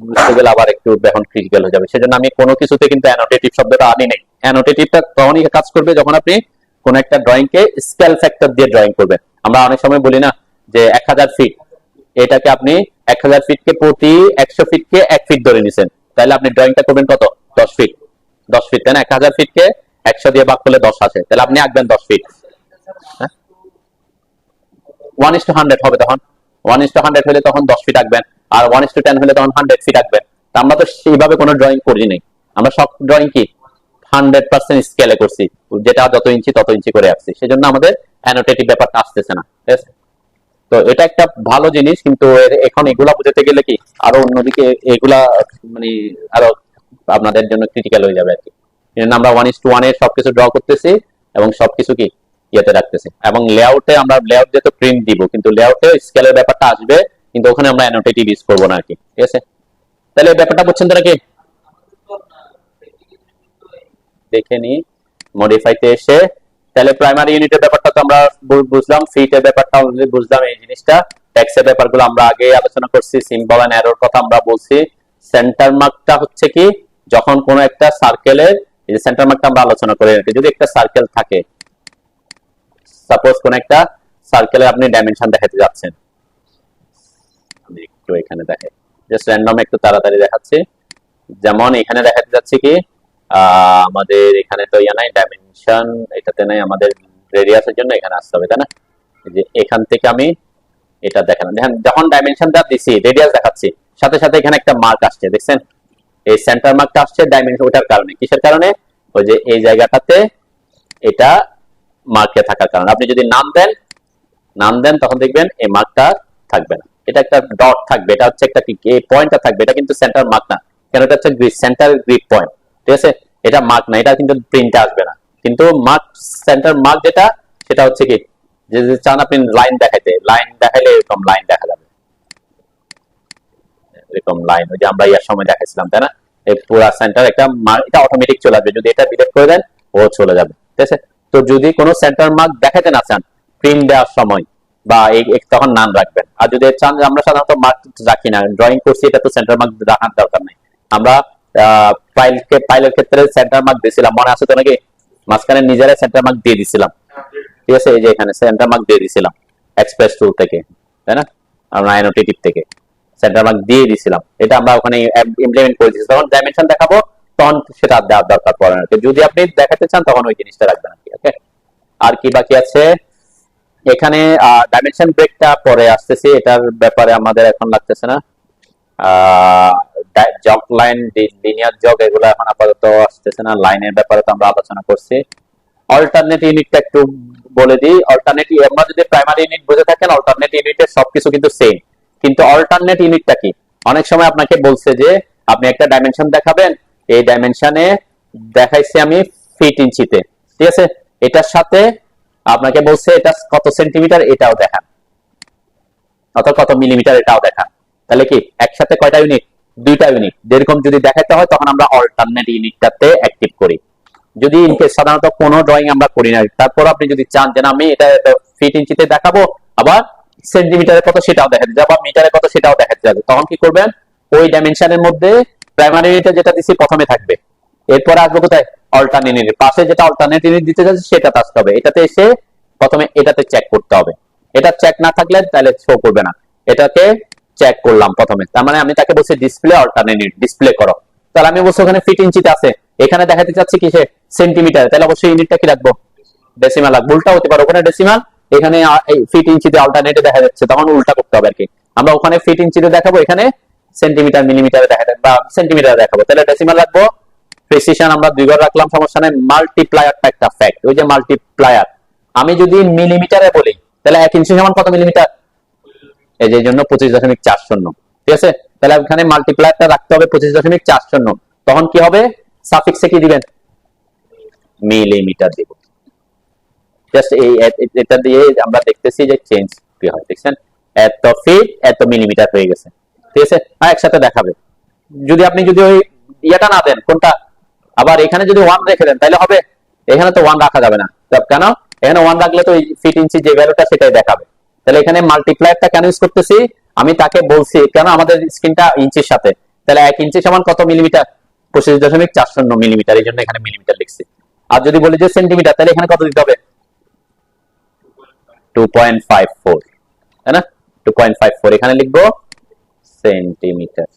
বুঝতে গেলে আবার একটু এখন ক্রিটিক্যাল হয়ে যাবে, সেজন্য আমি কোনো কিছুতে কিন্তু অ্যানোটেটিভ শব্দটা আনি নাই। অ্যানোটেটিভটা তখনই কাজ করবে যখন আপনি কোন একটা ড্রয়িং কে স্কেল ফ্যাক্টর দিয়ে ড্রয়িং করবেন। আমরা অনেক সময় বলি না যে 1000 ফিট, এটাকে আপনি 1000 ফিটকে প্রতি 100 ফিটকে 1 ফিট ধরে নিছেন, তাহলে আপনি ড্রয়িংটা করবেন কত 10 ফিট, 10 ফিট, তাই না? 1000 ফিটকে 100 দিয়ে ভাগ করলে 10 আসে, তাহলে আপনি আঁকবেন 10 ফিট। 1:100 হবে তখন, 1:100 হলে তখন 10 ফিট আঁকবেন, আর 1:10 হলে তখন 100 ফিট আঁকবেন। আমরা তো সেইভাবে কোনো ড্রয়িং করি নাই, আমরা সব ড্রয়িং কি 100% স্কেলে করছি, যেটা যত ইঞ্চি তত ইঞ্চি করে আসছি, সেজন্য আমাদের অ্যানোটেটিভ ব্যাপারটা আসতেছে না। ঠিক আছে, তো এটা একটা ভালো জিনিস, কিন্তু এখন এগুলা বুঝতে গেলে কি আরো অন্যদিকে এগুলা মানে আরো আপনাদের জন্য ক্রিটিক্যাল হয়ে যাবে আর কি। আমরা 1:1 এর সবকিছু ড্র করতেছি এবং সবকিছু কি ইয়েতে রাখতেছি, এবং লেআউটে আমরা লেআউট দিয়ে তো প্রিন্ট দিব, কিন্তু লেআউটে স্কেলের ব্যাপারটা আসবে, কিন্তু ওখানে আমরা অ্যানোটেটিভ ইউজ করবো না আর কি। ঠিক আছে, তাহলে এই ব্যাপারটা বুঝছেন তো নাকি? দেখে নি মডিফাইতে এসে, তাহলে প্রাইমারি ইউনিটের ব্যাপারটা তো আমরা বুঝলাম, ফিটের ব্যাপারটা অলরেডি বুঝলাম, এই জিনিসটা ট্যাক্সের ব্যাপারগুলো আমরা আগে আলোচনা করছি, সিম্বল এন্ড এরর কথা আমরা বলছি। সেন্টার মার্কটা হচ্ছে কি, যখন কোন একটা সার্কেলের, এই যে সেন্টার মার্কটা আমরা আলোচনা করে রাখি, যদি একটা সার্কেল থাকে, সাপোজ কোন একটা সার্কেলে আপনি ডাইমেনশন দেখাতে যাচ্ছেন, আমি একটু এখানে দেখাই, জাস্ট র্যান্ডম একটু তাড়াতাড়ি দেখাচ্ছি। যেমন এখানে দেখাতে যাচ্ছে কি আমাদের এখানে তো ইয়া নাই ডাইমেনশন, এটাতে নাই, আমাদের রেডিয়াসের জন্য এখানে আসতে হবে, তাই না? যে এখান থেকে আমি এটা দেখেন, যখন ডাইমেনশনটা দিছি, রেডিয়াস দেখাচ্ছি, সাথে সাথে এখানে একটা মার্ক আসছে, দেখছেন? এই সেন্টার মার্কটা আসছে ডাইমেনশন, ওটার কারণে, কিসের কারণে? ওই যে এই জায়গাটাতে এটা মার্কে থাকার কারণে। আপনি যদি নাম দেন তখন দেখবেন এই মার্কটা থাকবে না, এটা একটা ডট থাকবে, এটা হচ্ছে একটা কি এই পয়েন্টটা থাকবে, এটা কিন্তু সেন্টার মার্ক না, কেন এটা হচ্ছে সেন্টার গ্রিড পয়েন্ট। ঠিক আছে, এটা মার্ক না, এটা কিন্তু প্রিন্টে আসবে না, কিন্তু মার্ক সেন্টার মার্ক যেটা, সেটা হচ্ছে কি যে চান আপনি লাইন দেখাইতে, লাইন দেখাইলে এরকম লাইন দেখা যাবে, এরকম লাইন, ওই যে আমরা ইয়ার সময় দেখাইছিলাম, তাই না? এই পুরো সেন্টার একটা এটা অটোমেটিক চলে আসবে, যদি এটা ডিলিট করে দেন ও চলে যাবে। ঠিক আছে, তো যদি কোনো সেন্টার মার্ক দেখাতে না চান প্রিন্ট দেওয়ার সময়, বা তখন নাম রাখবেন। আর যদি চান, আমরা সাধারণত মার্ক রাখি না, ড্রয়িং করছি, এটা তো সেন্টার মার্ক রাখার দরকার নেই। আমরা ফাইলের ক্ষেত্রে সেন্টার মার্ক দিয়েছিলাম, মনে আছে তো নাকি? মাঝখানে নিজেরা সেন্টার মার্ক দিয়ে দিছিলাম। ঠিক আছে, এই যে এখানে সেন্টার মার্ক দিয়ে দিছিলাম এক্সপ্রেস টুল থেকে, তাই না? আমরা অ্যানোটেটিভ থেকে সেন্টার মার্ক দিয়ে দিছিলাম, এটা আমরা ওখানে ইমপ্লিমেন্ট করে দিয়েছি। তখন ডাইমেনশন দেখাবো, তখন সেটা দেওয়ার দরকার পড়ে না। যদি আপনি দেখাতে চান তখন ওই জিনিসটা রাখবেন আর কি। ওকে, আর কি বাকি আছে এখানে? ডাইমেনশন ব্রেকটা পরে আসতেছি, এটার ব্যাপারে আমাদের এখন লাগতেছে না। জগ লাইন, লিনিয়ার জগ, এগুলো এখন আপাতত আসতেছে না। লাইনের ব্যাপারে তো আমরা আলোচনা করছি। অল্টারনেট ইউনিটটা একটু বলে দিই। অল্টারনেট, আমরা যদি প্রাইমারি ইউনিট বুঝে থাকেন, অল্টারনেট ইউনিটের সবকিছু কিন্তু সেম, কিন্তু অল্টারনেট ইউনিটটা কি? অনেক সময় আপনাকে বলছে যে আপনি একটা ডাইমেনশন দেখাবেন, এই ডাইমেনশনে দেখাইছি আমি ফিট ইঞ্চিতে, ঠিক আছে? এটার সাথে আপনাকে বলছে এটা কত সেন্টিমিটার, এটাও দেখান, অথবা কত মিলিমিটার, এটাও দেখান। তাহলে কি একসাথে কয়টা ইউনিট? দুইটা ইউনিট। যেরকম যদি দেখাতে হয় তখন আমরা অল্টারনেট ইউনিটটাতে অ্যাক্টিভ করি। যদি ইনকেস সাধারণত কোনো ড্রয়িং আমরা করি না, তারপর আপনি যদি চান যে আমি এটা ফিট ইঞ্চিতে দেখাবো, আবার সেন্টিমিটারে কত সেটাও দেখাতে যাবো, মিটারে কত সেটাও দেখাতে যাবে, তখন কি করবেন? ওই ডাইমেনশনের মধ্যে প্রাইমারি ইউনিটে যেটা দিচ্ছি প্রথমে থাকবে, এরপরে আসবো কোথায়? Alternate unit. পাশে যেটা অল্টারনেট ইউনিট দিতে যাচ্ছে সেটাতে আসতে হবে, এটাতে এসে প্রথমে এটাতে চেক করতে হবে। এটা চেক না থাকলে তাহলে শো করবে না। এটাকে চেক করলাম প্রথমে, তার মানে আমি তাকে বলছি ডিসপ্লে অল্টারনেট ইউনিট, ডিসপ্লে করো। তাহলে আমি বলছি ওখানে ফিট ইঞ্চিতে আছে, এখানে দেখাতে চাচ্ছি কিসে? সেন্টিমিটার, তাহলে অবশ্যই ইউনিটটা কি রাখবো? ডেসিমাল রাখবো। উল্টা হতে পারে, ওখানে ডেসিমাল, এখানে ফিট ইঞ্চিতে অল্টারনেটে দেখা যাচ্ছে, তখন উল্টা করতে হবে আর কি। আমরা ওখানে ফিট ইঞ্চিতে দেখাবো, এখানে সেন্টিমিটার মিলিমিটারে দেখা যাবে, বা সেন্টিমিটারে দেখাবো, তাহলে ডেসিমাল রাখবো। প্রিসিশন আমরা 2 ঘর রাখলাম, সমস্যা নেই। মাল্টিপ্লায়ারটা একটা ফ্যাক্ট, ওই যে মাল্টিপ্লায়ার, আমি যদি মিলিমিটারে বলি তাহলে 1 ইঞ্চি সমান কত মিলিমিটার? এই যে জন্য 25.40, ঠিক আছে? তাহলে ওখানে মাল্টিপ্লায়ারটা রাখতে হবে 25.40, তখন কি হবে? সাফিক্সে কি দিবেন? মিলিমিটার দিব। জাস্ট এটা দিয়ে আমরা দেখতেছি যে চেঞ্জ কি হয়, দেখছেন? এত ফিট এত মিলিমিটার হয়ে গেছে, ঠিক আছে? একসাথে দেখাবে। যদি আপনি যদি ওই ইয়েটা না দেন, কোনটা, আবার এখানে যদি 1 রেখে দেন তাহলে হবে? এখানে তো 1 রাখা যাবে না, কেন? এখানে 1 রাখলে তো ফিট ইঞ্চি যে ভ্যালুটা সেটাই দেখাবে। তাহলে এখানে মাল্টিপ্লায়ারটা কেন ইউজ করতেছি? আমি তাকে বলছি কেন আমাদের স্ক্রিনটা ইঞ্চির সাথে, তাহলে 1 ইঞ্চি সমান কত মিলিমিটার? 25.40 মিলিমিটার, এই জন্য এখানে মিলিমিটার লিখছি। আর যদি বলি যে সেন্টিমিটার, তাহলে এখানে কত দিতে হবে? 2.54, তাই না? 2.54, এখানে লিখবো সেন্টিমিটার,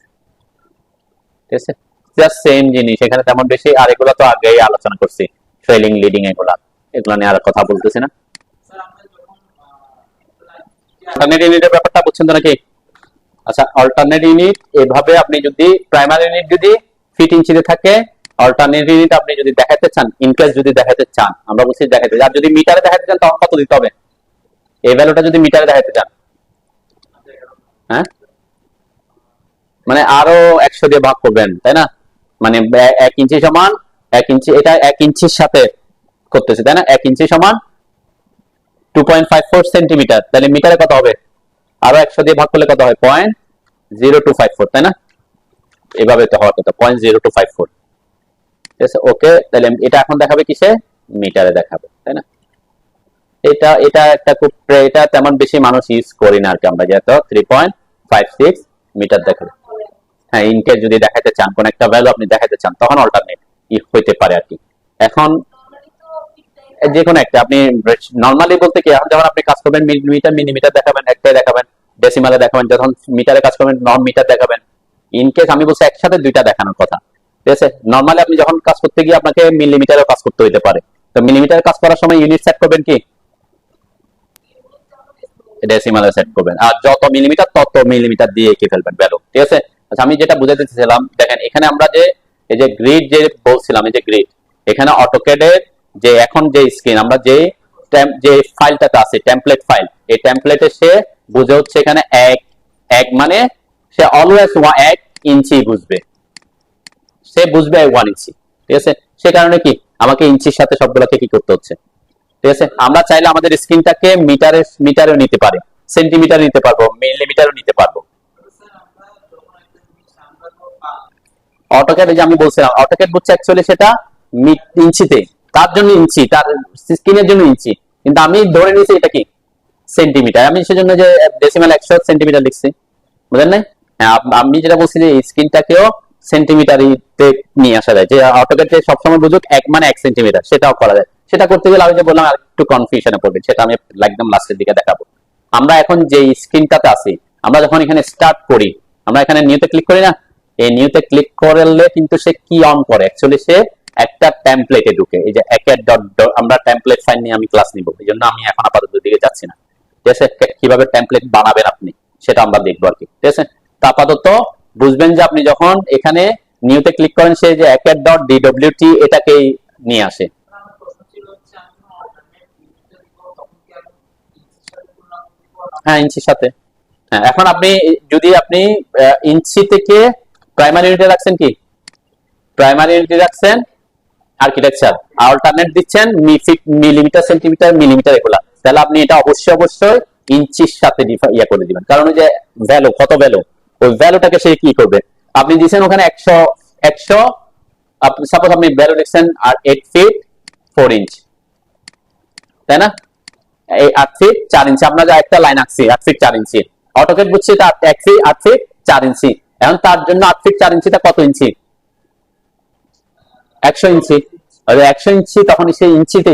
ঠিক আছে? জাস্ট সেম জিনিস, এখানে তেমন বেশি, আর এগুলো তো আগেই আলোচনা করছি, ট্রেলিং লিডিং, এগুলো নিয়ে আর কথা বলতেছি না। অল্টারনেট ইউনিটের ব্যাপারটা বুঝছেন তো নাকি? আচ্ছা, অল্টারনেট ইউনিট এভাবে আপনি যদি প্রাইমারি ইউনিট যদি ফিট ইঞ্চিতে থাকে, অল্টারনেট ইউনিট আপনি যদি দেখাতে চান, ইনকেস যদি দেখাতে চান, আমরা বলছি দেখাতে, আর যদি মিটারে দেখাতে চান তখন কত দিতে হবে? এই ভ্যালুটা যদি মিটারে দেখাতে চান, হ্যাঁ, মানে আরো 100 দিয়ে ভাগ করবেন, তাই না? মানে 1 ইঞ্চি সমান 1 ইঞ্চি, এটা 1 ইঞ্চির সাথে করতেছে, তাই না? 1 ইঞ্চি সমান 2.54 সেন্টিমিটার, তাহলে মিটারে কত হবে? আরো 100 দিয়ে ভাগ করলে কত হয়? 0.0254, তাই না? এভাবে তো হওয়ার কথা, 0.0254। ঠিক আছে, ওকে। তাহলে এটা এখন দেখাবে কিসে? মিটারে দেখাবে, তাই না? এটা এটা একটা খুব, এটা তেমন বেশি মানুষ ইউজ করি না আর কি আমরা, যেহেতু 3.56 মিটার দেখাবে। হ্যাঁ, ইনকেস যদি দেখাতে চান, কোন একটা ভ্যালু আপনি দেখাতে চান, তখন অল্টারনেট হইতে পারে আর কি। এখন যে কোনো একটা আপনি নরমালি বলতে কি, এখন যখন আপনি কাজ করবেন মিলিমিটার মিলিমিটার দেখাবেন, একটাই দেখাবেন, ডেসিমালে দেখাবেন, যখন মিটারে কাজ করবেন নন মিটার দেখাবেন। ইনকেস আমি বলছি একসাথে দুইটা দেখানোর কথা, ঠিক আছে? নরমালি আপনি যখন কাজ করতে গিয়ে আপনাকে মিলিমিটারে কাজ করতে হইতে পারে, তো মিলিমিটারে কাজ করার সময় ইউনিট সেট করবেন কি? ডেসিমালে সেট করবেন, আর যত মিলিমিটার তত মিলিমিটার দিয়ে এঁকে ফেলবেন ভ্যালু, ঠিক আছে? আচ্ছা, আমি যেটা বুঝাতে চাইছিলাম, দেখেন এখানে আমরা যে এই যে গ্রিড যে বলছিলাম, এই যে গ্রিড, এখানে অটোক্যাডের যে এখন যে স্ক্রিন, আমরা যে যে ফাইলটাতে আছে টেমপ্লেট ফাইল, এই টেমপ্লেটে সে বুঝে হচ্ছে এখানে এক এক মানে সে অলওয়েজ 1 ইঞ্চি বুঝবে, সে বুঝবে 1 ইঞ্চি, ঠিক আছে? সে কারণে কি আমাকে ইঞ্চির সাথে সবগুলোকে কি করতে হচ্ছে, ঠিক আছে? আমরা চাইলে আমাদের স্ক্রিনটাকে মিটারেও নিতে পারি, সেন্টিমিটার নিতে পারবো, মিলিমিটারও নিতে পারবো। অটোক্যাড যে আমি বলছিলাম, অটোক্যাড বুঝছে অ্যাকচুয়ালি সেটা ইঞ্চিতে, তার জন্য ইঞ্চি, তার স্ক্রিনের জন্য ইঞ্চি, কিন্তু আমি ধরে নিয়েছি এটা কি সেন্টিমিটার, আমি সেজন্য যে ডেসিমাল 100 সেন্টিমিটার লিখছি, বুঝলেন না? হ্যাঁ, আমি যেটা বলছি যে স্ক্রিনটাকেও সেন্টিমিটারিতে নিয়ে আসা যায়, যে অটোক্যাড সবসময় বুঝুক 1 মানে 1 সেন্টিমিটার, সেটাও করা যায়। সেটা করতে গেলে আমি যে বললাম আর একটু কনফিউশনে পড়বে, সেটা আমি একদম লাস্টের দিকে দেখাবো। আমরা এখন যে স্ক্রিনটাতে আছি, আমরা যখন এখানে স্টার্ট করি, আমরা এখানে নিউতে ক্লিক করি না, এই নিউতে ক্লিক করলে কিন্তু সে কি অন করে, অ্যাকচুয়ালি সে একটা টেমপ্লেটে ঢুকে, এই যে একের ডট, আমরা টেমপ্লেট ফাইল নিয়ে আমি ক্লাস নিব, এই জন্য আমি এখন আপাতত দিকে যাচ্ছি না, ঠিক আছে? কিভাবে টেমপ্লেট বানাবেন আপনি সেটা আমরা দেখবো আর কি, ঠিক আছে? তা আপাতত বুঝবেন যে আপনি যখন এখানে নিউতে ক্লিক করেন, সে যে একের ডট ডিডব্লিউটি এটাকেই নিয়ে আসে। হ্যাঁ, ইঞ্চির সাথে। হ্যাঁ, এখন আপনি যদি আপনি ইঞ্চি থেকে প্রাইমারি ইউনিটে রাখছেন কি, প্রাইমারি ইউনিটে রাখছেন আর্কিটেকচার, অল্টারনেট দিচ্ছেন মিলিমিটার সেন্টিমিটার মিলিমিটার এগুলা, তাহলে আপনি এটা অবশ্যই অবশ্যই ইঞ্চির সাথে ইয়া করে দিবেন, কারণ ওই যে ভ্যালু, কত ভ্যালু, ওই ভ্যালুটাকে সে কি করবে। আপনি দিচ্ছেন ওখানে 100 সাপোজ আপনি ভ্যালু লিখছেন আর 8 ফিট 4 ইঞ্চ, তাই না? এই 8 ফিট 4 ইঞ্চি, আমরা যে একটা লাইন আঁকছি 8 ফিট 4 ইঞ্চি, অটোক্যাড বুঝছে এটা 8 ফিট 4 ইঞ্চি। এখন তার জন্য 8 ফিট 4 ইঞ্চিটা কত ইঞ্চি? 100 ইঞ্চি। 100 ইঞ্চি, তখন সে ইঞ্চিতে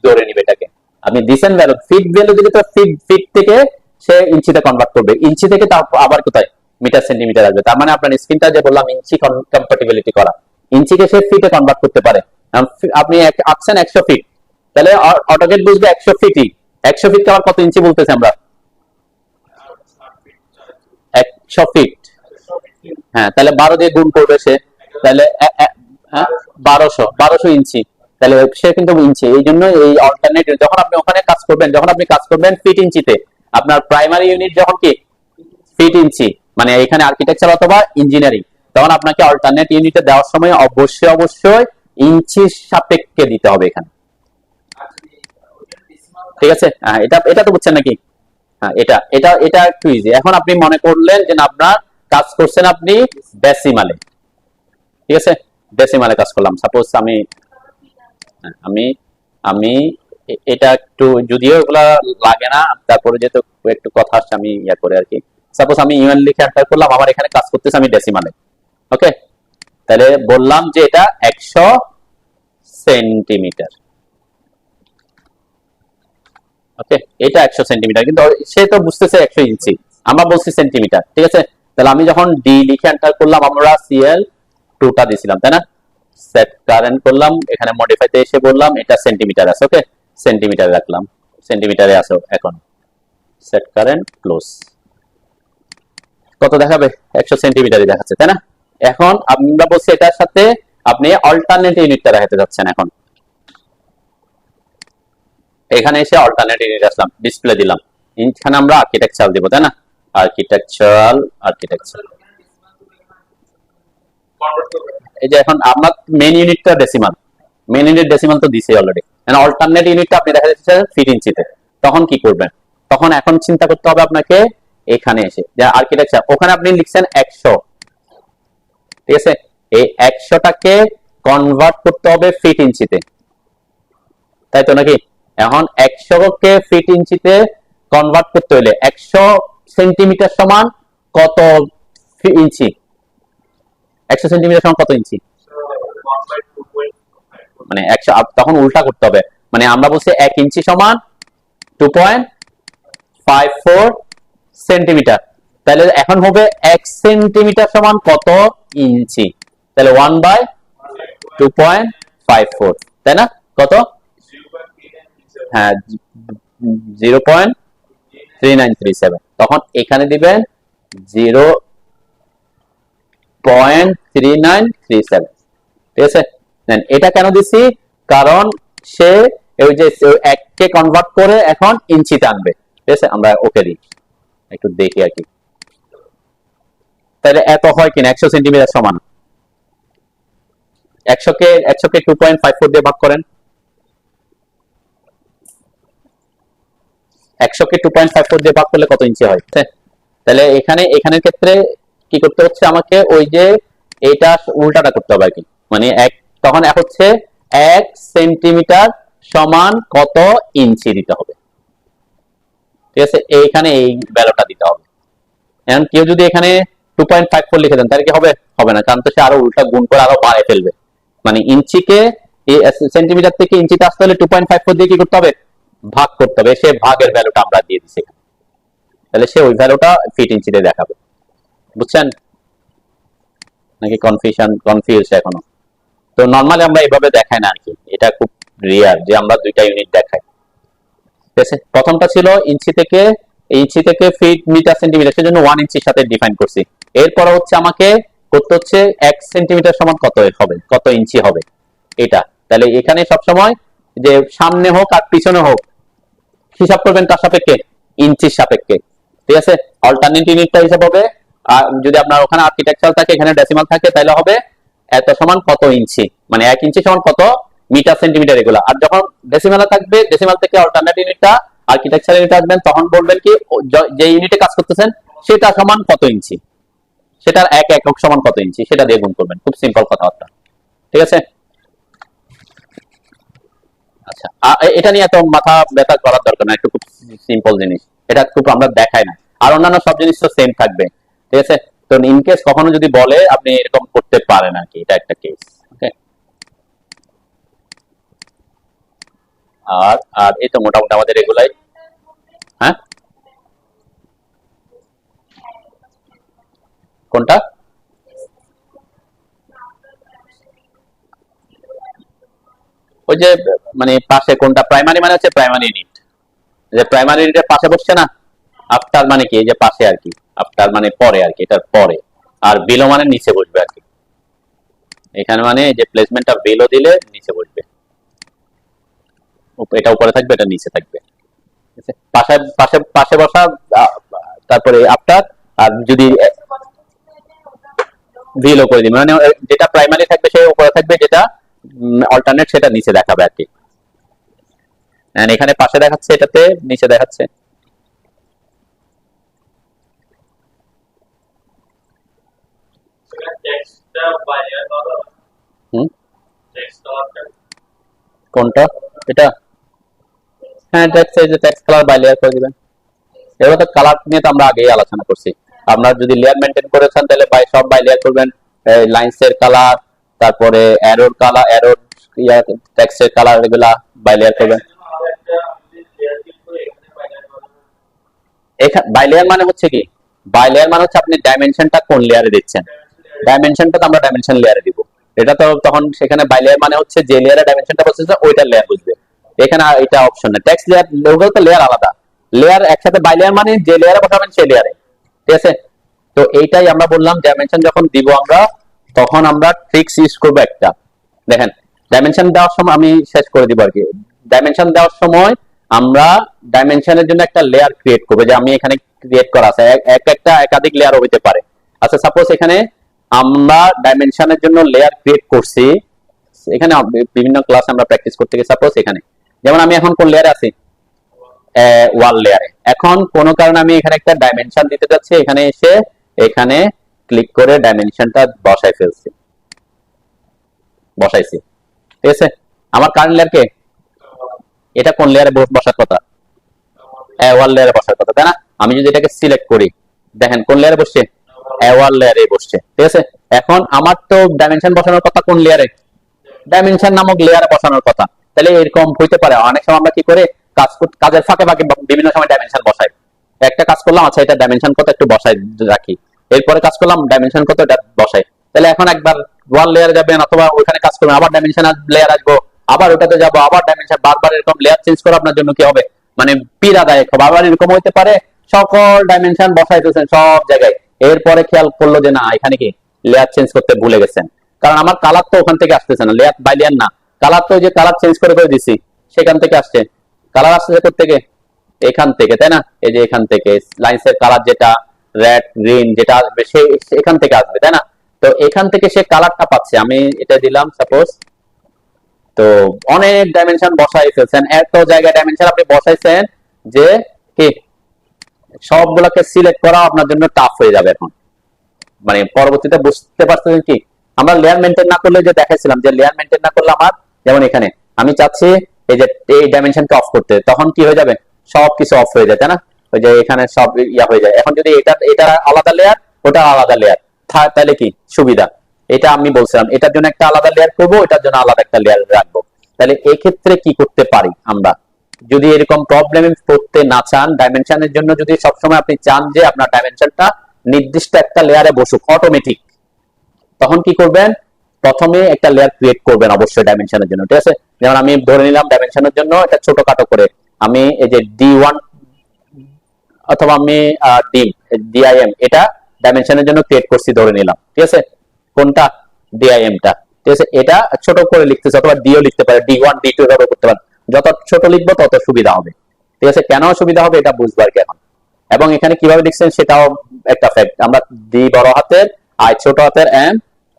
ধরে নিবে এটাকে। আপনি দিছেন ভ্যালু, ফিট ভ্যালু দিলে তো ফিট ফিট থেকে সে ইঞ্চিতে কনভার্ট করবে, ইঞ্চি থেকে আবার কোথায় মিটার সেন্টিমিটার আসবে। তার মানে আপনার স্ক্রিনটা যে বললাম ইঞ্চি কম্প্যাটিবিলিটি করা, ইঞ্চিকে সে ফিটে কনভার্ট করতে পারে। আপনি আঁকছেন 100 ফিট, তাহলে অটোক্যাড বুঝবে 100 ফিটই, 100 ফিট আবার কত ইঞ্চি বলতেছে আমরা? 100 ফিট। হ্যাঁ, তাহলে 12 দিয়ে গুণ করবে সে, তাহলে হ্যাঁ 1200 ইঞ্চি, তাহলে সে কিন্তু ইঞ্চি। এই জন্য এই অল্টারনেট যখন আপনি ওখানে কাজ করবেন, যখন আপনি কাজ করবেন ফিট ইঞ্চিতে, আপনার প্রাইমারি ইউনিট যখন কি ফিট ইঞ্চি, মানে এখানে আর্কিটেকচার অথবা ইঞ্জিনিয়ারিং, তখন আপনাকে অল্টারনেট ইউনিটে দেওয়ার সময় অবশ্যই অবশ্যই ইঞ্চির সাপেক্ষে দিতে হবে এখানে, ঠিক আছে? হ্যাঁ, এটা এটা তো বুঝছেন নাকি? হ্যাঁ, এটা এটা এটা একটু ইজি। এখন আপনি মনে করলেন যে আপনার কাজ করছেন আপনি ডেসিমালে, ঠিক আছে? ডেসিমালে কাজ করলাম, সাপোজ আমি আমি আমি এটা একটু, যদিও এগুলা লাগে না, তারপরে যেহেতু একটু কথা আসছে আমি ইয়া করে আর কি। সাপোজ আমি ইউএন লিখে এন্টার করলাম, আমার এখানে কাজ করতেছে আমি ডেসিমালে, ওকে? তাহলে বললাম যে এটা 100 সেন্টিমিটার, ওকে? এটা 100 সেন্টিমিটার, কিন্তু সে তো বুঝতেছে 100 ইঞ্চি, আমরা বলছি সেন্টিমিটার, ঠিক আছে? তাহলে আমি যখন ডি লিখে এন্টার করলাম, আমরা সিএল 2টা দিছিলাম, তাই না? সেট কারেন্ট করলাম, এখানে মডিফাইতে এসে বললাম এটা সেন্টিমিটার আছে, ওকে? সেন্টিমিটারে রাখলাম, সেন্টিমিটারে আছে এখন। সেট কারেন্ট ক্লোজ, কত দেখাবে? 100 সেন্টিমিটারই দেখাচ্ছে, তাই না? এখন আমরা বলছি এটার সাথে আপনি অল্টারনেট ইউনিটটা দেখাতে যাচ্ছেন এখন। এখানে এসে অল্টারনেট ইউনিট আসলাম, ডিসপ্লে দিলাম, এখানে আমরা আর্কিটেকচারাল দিব, তাই না? আর্কিটেকচারাল এই যে এখন আপনার মেইন ইউনিটটা ডেসিমাল, মেইন ইউনিট ডেসিমাল তো দিছে অলরেডি। অল্টারনেট ইউনিটটা আপনি দেখা যাচ্ছে ফিট ইঞ্চিতে, তখন কি করবেন? তখন এখন চিন্তা করতে হবে আপনাকে এখানে এসে যে আর্কিটেকচার, ওখানে আপনি লিখছেন 100, ঠিক আছে? এই 100টাকে কনভার্ট করতে হবে ফিট ইঞ্চিতে, তাই তো নাকি? এখন 100কে ফিট ইঞ্চিতে কনভার্ট করতে হলে 100 সেন্টিমিটার সমান কত ইঞ্চি? 100 সেন্টিমিটার সমান কত ইঞ্চি? মানে 100, তখন উল্টা করতে হবে, মানে আমরা বলছি 1 ইঞ্চি সমান 2.54 সেন্টিমিটার, তাহলে এখন হবে 1 সেন্টিমিটার সমান কত ইঞ্চি? তাহলে 1/2.54, তাই না? কত? হ্যাঁ, 0.3937। তখন এখানে দিবেন 0.3937, ঠিক আছে? এটা কেন দিছি? কারণ সে ওই যে 1কে কনভার্ট করে এখন ইঞ্চিতে আনবে, ঠিক আছে? আমরা ওকে দিই, একটু দেখি আর কি। তাহলে এত হয় কিনা 100 সেন্টিমিটার সমান? 100কে 2.54 দিয়ে ভাগ করেন, 100কে 2.54 দিয়ে ভাগ করলে কত ইঞ্চি হয়? তাহলে এখানের ক্ষেত্রে কি করতে হচ্ছে আমাকে? ওই যে এটা উল্টাটা করতে হবে আর কি, মানে তখন হচ্ছে 1 সেন্টিমিটার সমান কত ইঞ্চি দিতে হবে, ঠিক আছে? এইখানে এই ভ্যালুটা দিতে হবে। এখন কেউ যদি এখানে 2.54 লিখে দেন তাহলে কি হবে? হবে না, কারণ তো সে আরো উল্টা গুণ করে আরো বাড়ায় ফেলবে। মানে ইঞ্চিকে সেন্টিমিটার থেকে ইঞ্চিতে আসতে হলে 2.54 দিয়ে কি করতে হবে? ভাগ করতে হবে। সে ভাগের ভ্যালুটা আমরা দিয়ে দিচ্ছি, তাহলে সে ওই ভ্যালুটা ফিট ইঞ্চিতে দেখাবে। বুঝছেন নাকি কনফিউজ এখনো? তো নরমালি আমরা এইভাবে দেখাই না আর কি, এটা খুব রেয়ার যে আমরা দুইটা ইউনিট দেখাই, ঠিক আছে? প্রথমটা ছিল ইঞ্চি থেকে ফিট মিটার সেন্টিমিটার, সেজন্য 1 ইঞ্চির সাথে ডিফাইন করছি। এরপর হচ্ছে আমাকে করতে হচ্ছে 1 সেন্টিমিটার সমান কত হবে, কত ইঞ্চি হবে এটা। তাহলে এখানে সব সময় যে সামনে হোক আর পিছনে হোক হিসাব করবেন কার সাপেক্ষে? ইঞ্চির সাপেক্ষে, ঠিক আছে? অল্টারনেট ইউনিটটা হিসাব হবে, আর যদি আপনার ওখানে আর্কিটেকচারাল থাকে এখানে ডেসিমাল থাকে, তাহলে হবে এত সমান কত ইঞ্চি, মানে 1 ইঞ্চি সমান কত মিটার সেন্টিমিটার এগুলো। আর যখন ডেসিমালে থাকবে, ডেসিমাল থেকে অল্টারনেট ইউনিটটা আর্কিটেকচারাল ইউনিট আসবেন, তখন বলবেন কি যে ইউনিটে কাজ করতেছেন সেটা সমান কত ইঞ্চি, সেটার 1 একক সমান কত ইঞ্চি, সেটা দিয়ে গুণ করবেন। খুব সিম্পল কথাবার্তা, ঠিক আছে? আচ্ছা, এটা নিয়ে এত মাথা ব্যথা করার দরকার না, একটু খুব সিম্পল জিনিস, এটা খুব আমরা দেখাই না। আর অন্যান্য সব জিনিস তো সেম থাকবে, ঠিক আছে? তো ইন কেস কখনো যদি বলে আপনি এরকম করতে পারেন আর কি, এটা একটা কেস। ওকে, আর আর এই তো মোটামুটি আমাদের এগুলাই। হ্যাঁ, কোনটা? ওই যে মানে পাশে কোনটা? প্রাইমারি মানে হচ্ছে প্রাইমারি ইউনিট, যে প্রাইমারি ইউনিটের পাশে বসছে না। আফটার মানে কি? এই যে পাশে আর কি, আফটার মানে পরে আর কি, এটার পরে। আর বিলো মানে নিচে বসবে আর কি, এখানে মানে যে প্লেসমেন্টটা বিলো দিলে নিচে বসবে, এটা উপরে থাকবে, এটা নিচে থাকবে, ঠিক আছে? পাশে পাশে পাশে বসা, তারপরে আফটার। আর যদি বিলো করে দিই, মানে যেটা প্রাইমারি থাকবে সে উপরে থাকবে, যেটা অল্টারনেট সেটা নিচে দেখাবে আর কি। এখানে পাশে দেখাচ্ছে, এটাতে নিচে দেখাচ্ছে। কোনটা? এটা? হ্যাঁ, টেক্সট কালার বাই লেয়ার করে দিবেন। এবার তো কালার নিয়ে তো আমরা আগেই আলোচনা করছি। আপনার যদি লেয়ার মেনটেন করেছেন তাহলে সব বাই লেয়ার করবেন। লাইনসের কালার, তারপরে অ্যারোর কালার, অ্যারোর টেক্সটের কালার, এগুলা বাই লেয়ার করবেন। এখানে বাই লেয়ার মানে হচ্ছে কি? বাই লেয়ার মানে হচ্ছে আপনি ডাইমেনশনটা কোন লেয়ারে দিচ্ছেন। ডাইমেনশনটা তো আমরা ডাইমেনশন লেয়ারে দিব, এটা তো তখন সেখানে বাই লেয়ার মানে হচ্ছে যে লেয়ারে ডাইমেনশনটা বসেছে ওইটার লেয়ার বুঝবে। এখানে এটা অপশন না, টেক্সট লেয়ার লোগো তো লেয়ার আলাদা, লেয়ার একসাথে। বাই লেয়ার মানে যে লেয়ারে বসাবেন সেই লেয়ারে, ঠিক আছে? তো এইটাই আমরা বললাম ডাইমেনশন যখন দিব আমরা, তখন আমরা ট্রিক্স ইউজ করবো একটা। দেখেন, ডাইমেনশন দেওয়ার সময় আমি শেষ করে দিব আর কি। ডাইমেনশন দেওয়ার সময় আমরা ডাইমেনশনের জন্য একটা লেয়ার ক্রিয়েট করবো, যে আমি এখানে ক্রিয়েট করা আছে একটা একাধিক লেয়ার হইতে পারে। আচ্ছা, সাপোজ এখানে আমরা ডাইমেনশনের জন্য লেয়ার ক্রিয়েট করছি, এখানে বিভিন্ন ক্লাস আমরা প্র্যাকটিস করতে গিয়ে সাপোজ এখানে যেমন আমি এখন কোন লেয়ারে আছি, ওয়াল লেয়ারে। এখন কোন কারণে আমি এখানে একটা ডাইমেনশন দিতে যাচ্ছি, এখানে এসে এখানে ক্লিক করে ডাইমেনশনটা বসাইছি, ঠিক আছে। আমার কারেন্ট লেয়ার কে, এটা কোন লেয়ারে বসার কথা, ওয়াল লেয়ারে বসার কথা, তাই না? আমি যদি এটাকে সিলেক্ট করি, দেখেন কোন লেয়ারে বসছে, ওয়াল লেয়ারে বসছে, ঠিক আছে। এখন আমার তো ডাইমেনশন বসানোর কথা কোন লেয়ারে, ডাইমেনশন নামক লেয়ারে বসানোর কথা। তাহলে এরকম হইতে পারে অনেক সময় আমরা কি করে কাজের ফাঁকে ফাঁকে বিভিন্ন সময় ডাইমেনশন বসাই। একটা কাজ করলাম, আচ্ছা এটা ডাইমেনশন কত একটু বসাই রাখি, এরপরে কাজ করলাম ডাইমেনশন কত এটা বসাই। তাহলে এখন একবার ওয়াল লেয়ারে যাবেন অথবা ওইখানে কাজ করবেন, আবার ডাইমেনশন লেয়ার আসবো, আবার ওটাতে যাবো, আবার ডাইমেনশন, বারবার এরকম লেয়ার চেঞ্জ করা আপনার জন্য কি হবে, মানে পীড়াদায়ক হবে। আবার এরকম হইতে পারে সকল ডাইমেনশন বসাইতেছেন সব জায়গায়, এরপরে খেয়াল করলো যে না এখানে কি লেয়ার চেঞ্জ করতে ভুলে গেছেন, কারণ আমার কালার তো ওখান থেকে আসতেছে না, লেয়ার বাই লেয়ার না, কালার তো যে কালার চেঞ্জ করে করে দিছি সেখান থেকে আসছে। কালার আসছে কোথা থেকে, এখান থেকে, তাই না? এই যে এখান থেকে লাইন্সের কালার যেটা রেড গ্রিন যেটা আসবে সে এখান থেকে আসবে, তাই না? তো এখান থেকে সে কালারটা পাচ্ছে, আমি এটা দিলাম সাপোজ। তো অনেক ডাইমেনশন বসাই ফেলছেন, এত জায়গায় ডাইমেনশন আপনি বসাইছেন যে কি সবগুলোকে সিলেক্ট করা আপনার জন্য টাফ হয়ে যাবে এখন, মানে পরবর্তীতে বুঝতে পারছেন কি। আমরা লেয়ার মেনটেন না করলে, যে দেখাইছিলাম যে লেয়ার মেনটেন না করলে আমার যেমন এখানে আমি চাচ্ছি এই যে এই ডাইমেনশনকে অফ করতে, তখন কি হয়ে যাবে, সবকিছু অফ হয়ে যায়, তাই না? ওই যে এখানে সব ইয়া হয়ে যায়। এখন যদি এটা আলাদা লেয়ার, ওটা আলাদা লেয়ার, তাহলে কি সুবিধা, এটা আমি বলছিলাম এটার জন্য একটা আলাদা লেয়ার করবো, এটার জন্য আলাদা একটা লেয়ার রাখবো। তাহলে এক্ষেত্রে কি করতে পারি আমরা, যদি এরকম প্রবলেম পড়তে না চান, ডাইমেনশনের জন্য যদি সবসময় আপনি চান যে আপনার ডাইমেনশনটা নির্দিষ্ট একটা লেয়ারে বসুক অটোমেটিক, তখন কি করবেন, প্রথমে একটা লেয়ার ক্রিয়েট করবেন অবশ্যই ডাইমেনশনের জন্য, ঠিক আছে। যেমন আমি ধরে নিলাম ডাইমেনশনের জন্য এটা ছোটখাটো করে আমি এই যে D1 অথবা আমি DIM এটা ডাইমেনশনের জন্য ক্রিয়েট করছি ধরে নিলাম, ঠিক আছে। কোনটা, DIM টা, ঠিক আছে। এটা ছোট করে লিখতেছে অথবা ডিও লিখতে পারে, D1 D2 এভাবে করতে পারে, যত ছোট লিখবো তত সুবিধা হবে, ঠিক আছে। কেন সুবিধা হবে এটা বুঝবো আর কি এখন। এবং এখানে কিভাবে লিখছেন সেটাও একটা ফ্যাক্ট, আমরা ডি বড় হাতের, আই ছোট হাতের, এম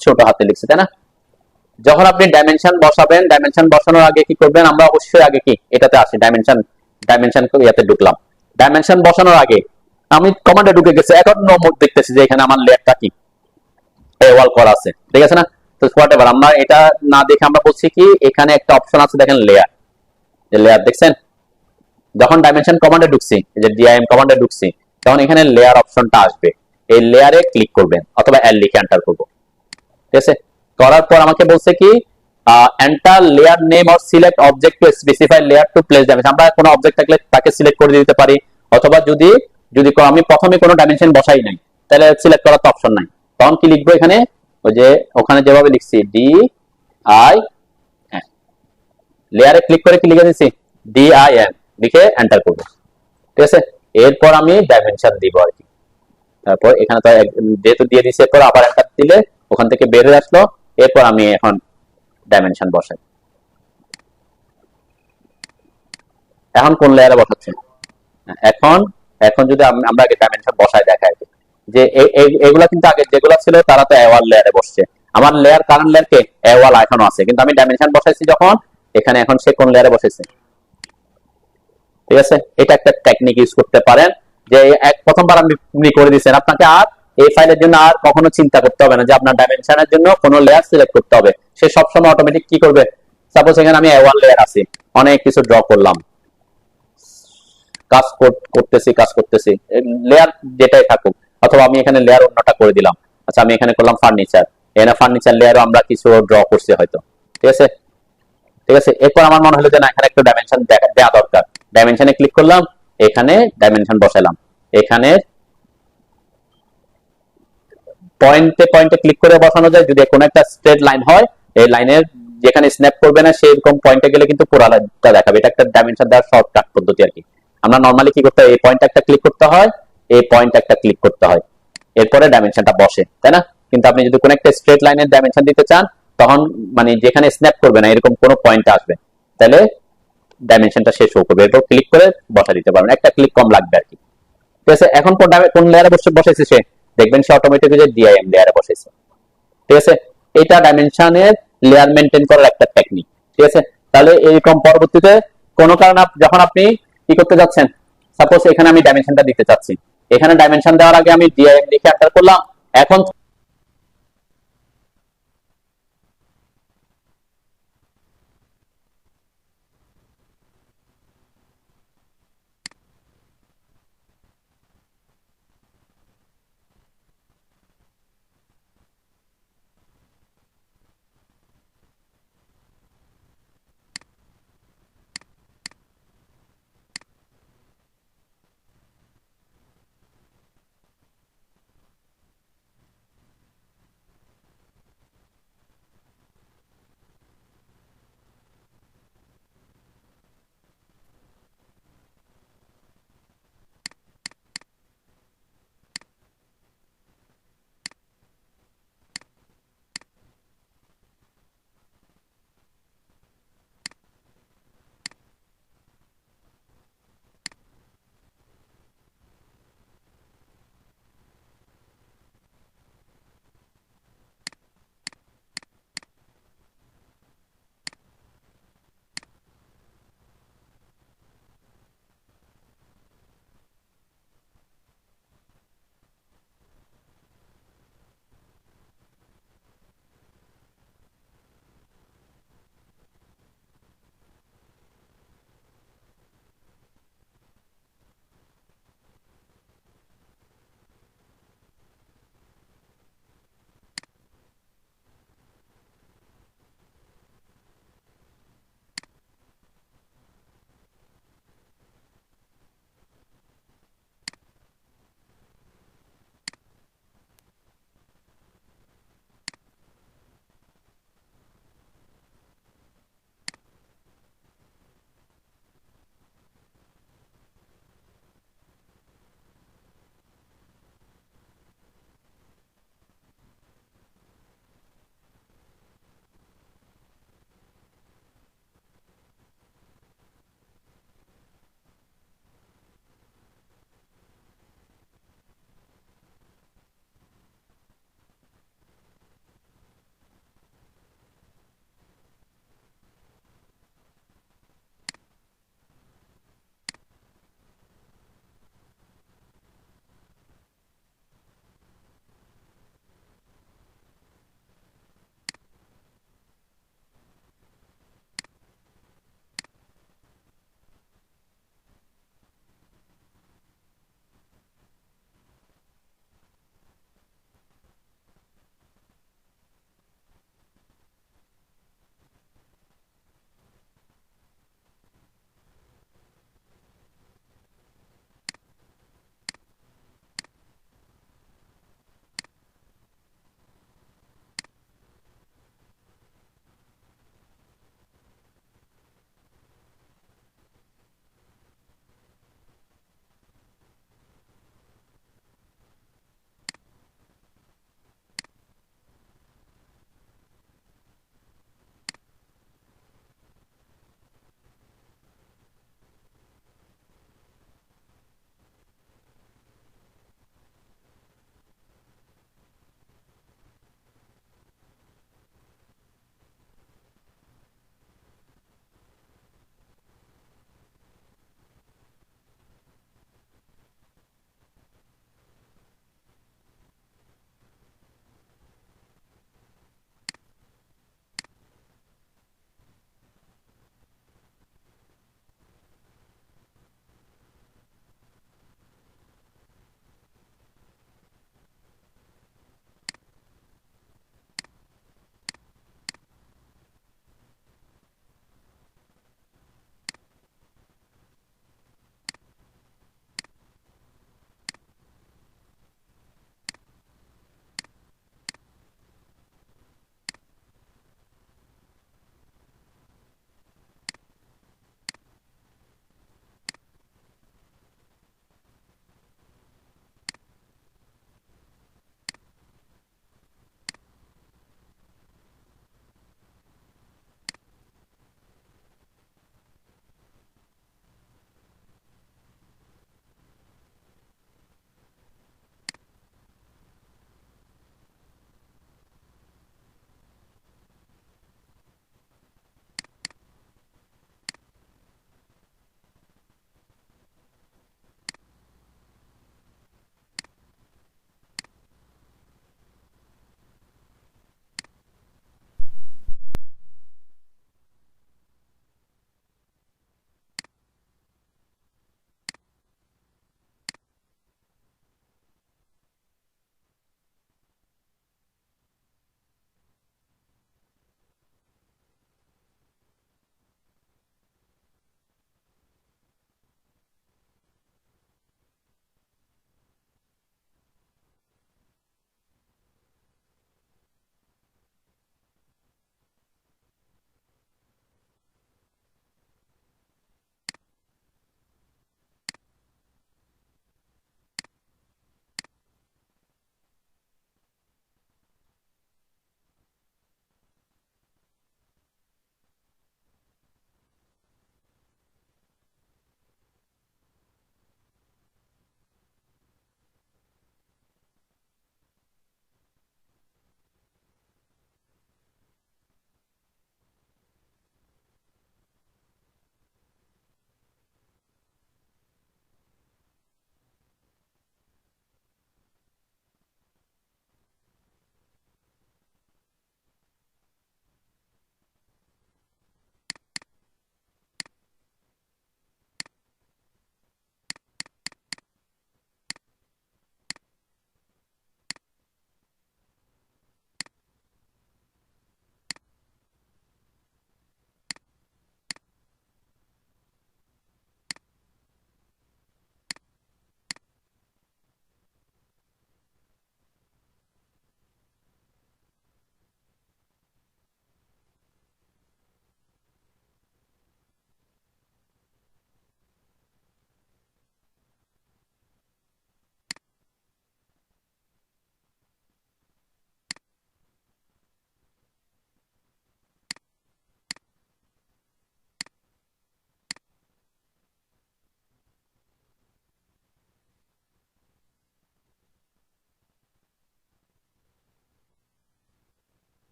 ছোট হাতে লিখছি, তাই না? যখন আপনি ডাইমেনশন বসাবেন, ডাইমেনশন বসানোর আগে কি করবেন, আমরা অবশ্যই আগে কি এটাতে আসি, ডাইমেনশন ইয়াতে ঢুকলাম। ডাইমেনশন বসানোর আগে আমি কমান্ডে ঢুকে গেছে, এখন নোট দেখতেছি যে এখানে আমার লেয়ারটা কি ওয়াল করা আছে, ঠিক আছে না? তো হোয়াটএভার, আমরা এটা না দেখে আমরা বলছি কি এখানে একটা অপশন আছে দেখেন লেয়ার, যে লেয়ার দেখছেন, যখন ডাইমেনশন কমান্ডে ঢুকছি, এই যে ডিআইএম কমান্ডে ঢুকছি, তখন এখানে লেয়ার অপশনটা আসবে, এই লেয়ারে ক্লিক করবেন অথবা এল লিখে এন্টার করব, ঠিক আছে। করার পর আমাকে বলছে কি enter layer name or select object to specify layer to place dimension. আমরা কোনো অবজেক্ট থাকলে তাকে সিলেক্ট করে দিতে পারি, অথবা যদি যদি আমি প্রথমে কোনো ডাইমেনশন বসাই নাই তাহলে সিলেক্ট করার তো অপশন নাই, তখন কি লিখবো এখানে, ওই যে ওখানে যেভাবে লিখছি DIM, লেয়ারে ক্লিক করে কি লিখে দিচ্ছি DIM লিখে এন্টার করবো, ঠিক আছে। এরপর আমি ডাইমেনশন দিব আর কি, তারপর এখানে তো যেহেতু দিয়ে দিছি, এরপর আবার এন্টার দিলে ওখান থেকে বের হয়ে আসলো। এরপর আমি এখন ডাইমেনশন বসাই, এখন কোন লেয়ারে বসাচ্ছি, এখন এখন যদি আমরা আগে ডাইমেনশন বসাই দেখাই যে এগুলা কিন্তু আগে যেগুলা ছিল তারা তো ওয়াল লেয়ারে বসছে, আমার লেয়ার কারেন্ট লেয়ার কে ওয়াল এখনো আছে, কিন্তু আমি ডাইমেনশন বসাইছি যখন এখানে, এখন সে কোন লেয়ারে বসেছে, ঠিক আছে। এটা একটা টেকনিক ইউজ করতে পারেন, যে প্রথমবার আপনি করে দিয়েছেন, আপনাকে আর এই ফাইলের জন্য আর কখনো চিন্তা করতে হবে না যে আপনার ডাইমেনশনের জন্য কোনো লেয়ার সিলেক্ট করতে হবে, সে সবসময় অটোমেটিক কি করবে। সাপোজ এখানে আমি ওয়াল লেয়ার আছি, অনেক কিছু ড্র করলাম, কাজ করতেছি লেয়ার যেটাই থাকুক, অথবা আমি এখানে লেয়ার অন্যটা করে দিলাম। আচ্ছা আমি এখানে করলাম ফার্নিচার, এখানে ফার্নিচার লেয়ারও আমরা কিছু ড্র করছি হয়তো, ঠিক আছে, ঠিক আছে। এরপর আমার মনে হলো যে না এখানে একটু ডাইমেনশন দেওয়া দরকার, ডাইমেনশনে ক্লিক করলাম, এখানে ডাইমেনশন বসালাম, এখানে পয়েন্টে পয়েন্টে ক্লিক করে বসানো যায়, যদি কোনো একটা স্ট্রেট লাইন হয় এই লাইনের যেখানে স্ন্যাপ করবে না সেরকম পয়েন্টে গেলে কিন্তু পুরাটা দেখাবে, এটা একটা ডাইমেনশন দেওয়ার শর্টকাট পদ্ধতি আর কি। আমরা নরমালি কি করতে হয়, এই পয়েন্ট একটা ক্লিক করতে হয়, এই পয়েন্ট একটা ক্লিক করতে হয়, এরপরে ডাইমেনশনটা বসে, তাই না? কিন্তু আপনি যদি কোনো একটা স্ট্রেট লাইনের ডাইমেনশন দিতে চান, তখন মানে যেখানে স্ন্যাপ করবে না এরকম কোনো পয়েন্ট আসবে, তাহলে ডাইমেনশনটা শেষ শো করবে। এরপর ক্লিক করে বসা দিতে পারবেন, একটা ক্লিক কম লাগবে আর কি। ঠিক আছে, এখন কোন লেয়ারে বসেছে সে, দেখবেন সে অটোমেটিক যে ডিআইএম লেয়ারে বসেছে। ঠিক আছে, এটা ডাইমেনশনের লেয়ার মেনটেন করার একটা টেকনিক। ঠিক আছে, তাহলে এইরকম পরবর্তীতে কোনো কারণে যখন আপনি কি করতে যাচ্ছেন, সাপোজ এখানে আমি ডাইমেনশনটা দিতে চাচ্ছি, এখানে ডাইমেনশন দেওয়ার আগে আমি ডিআইএম লিখে এন্টার করলাম, এখন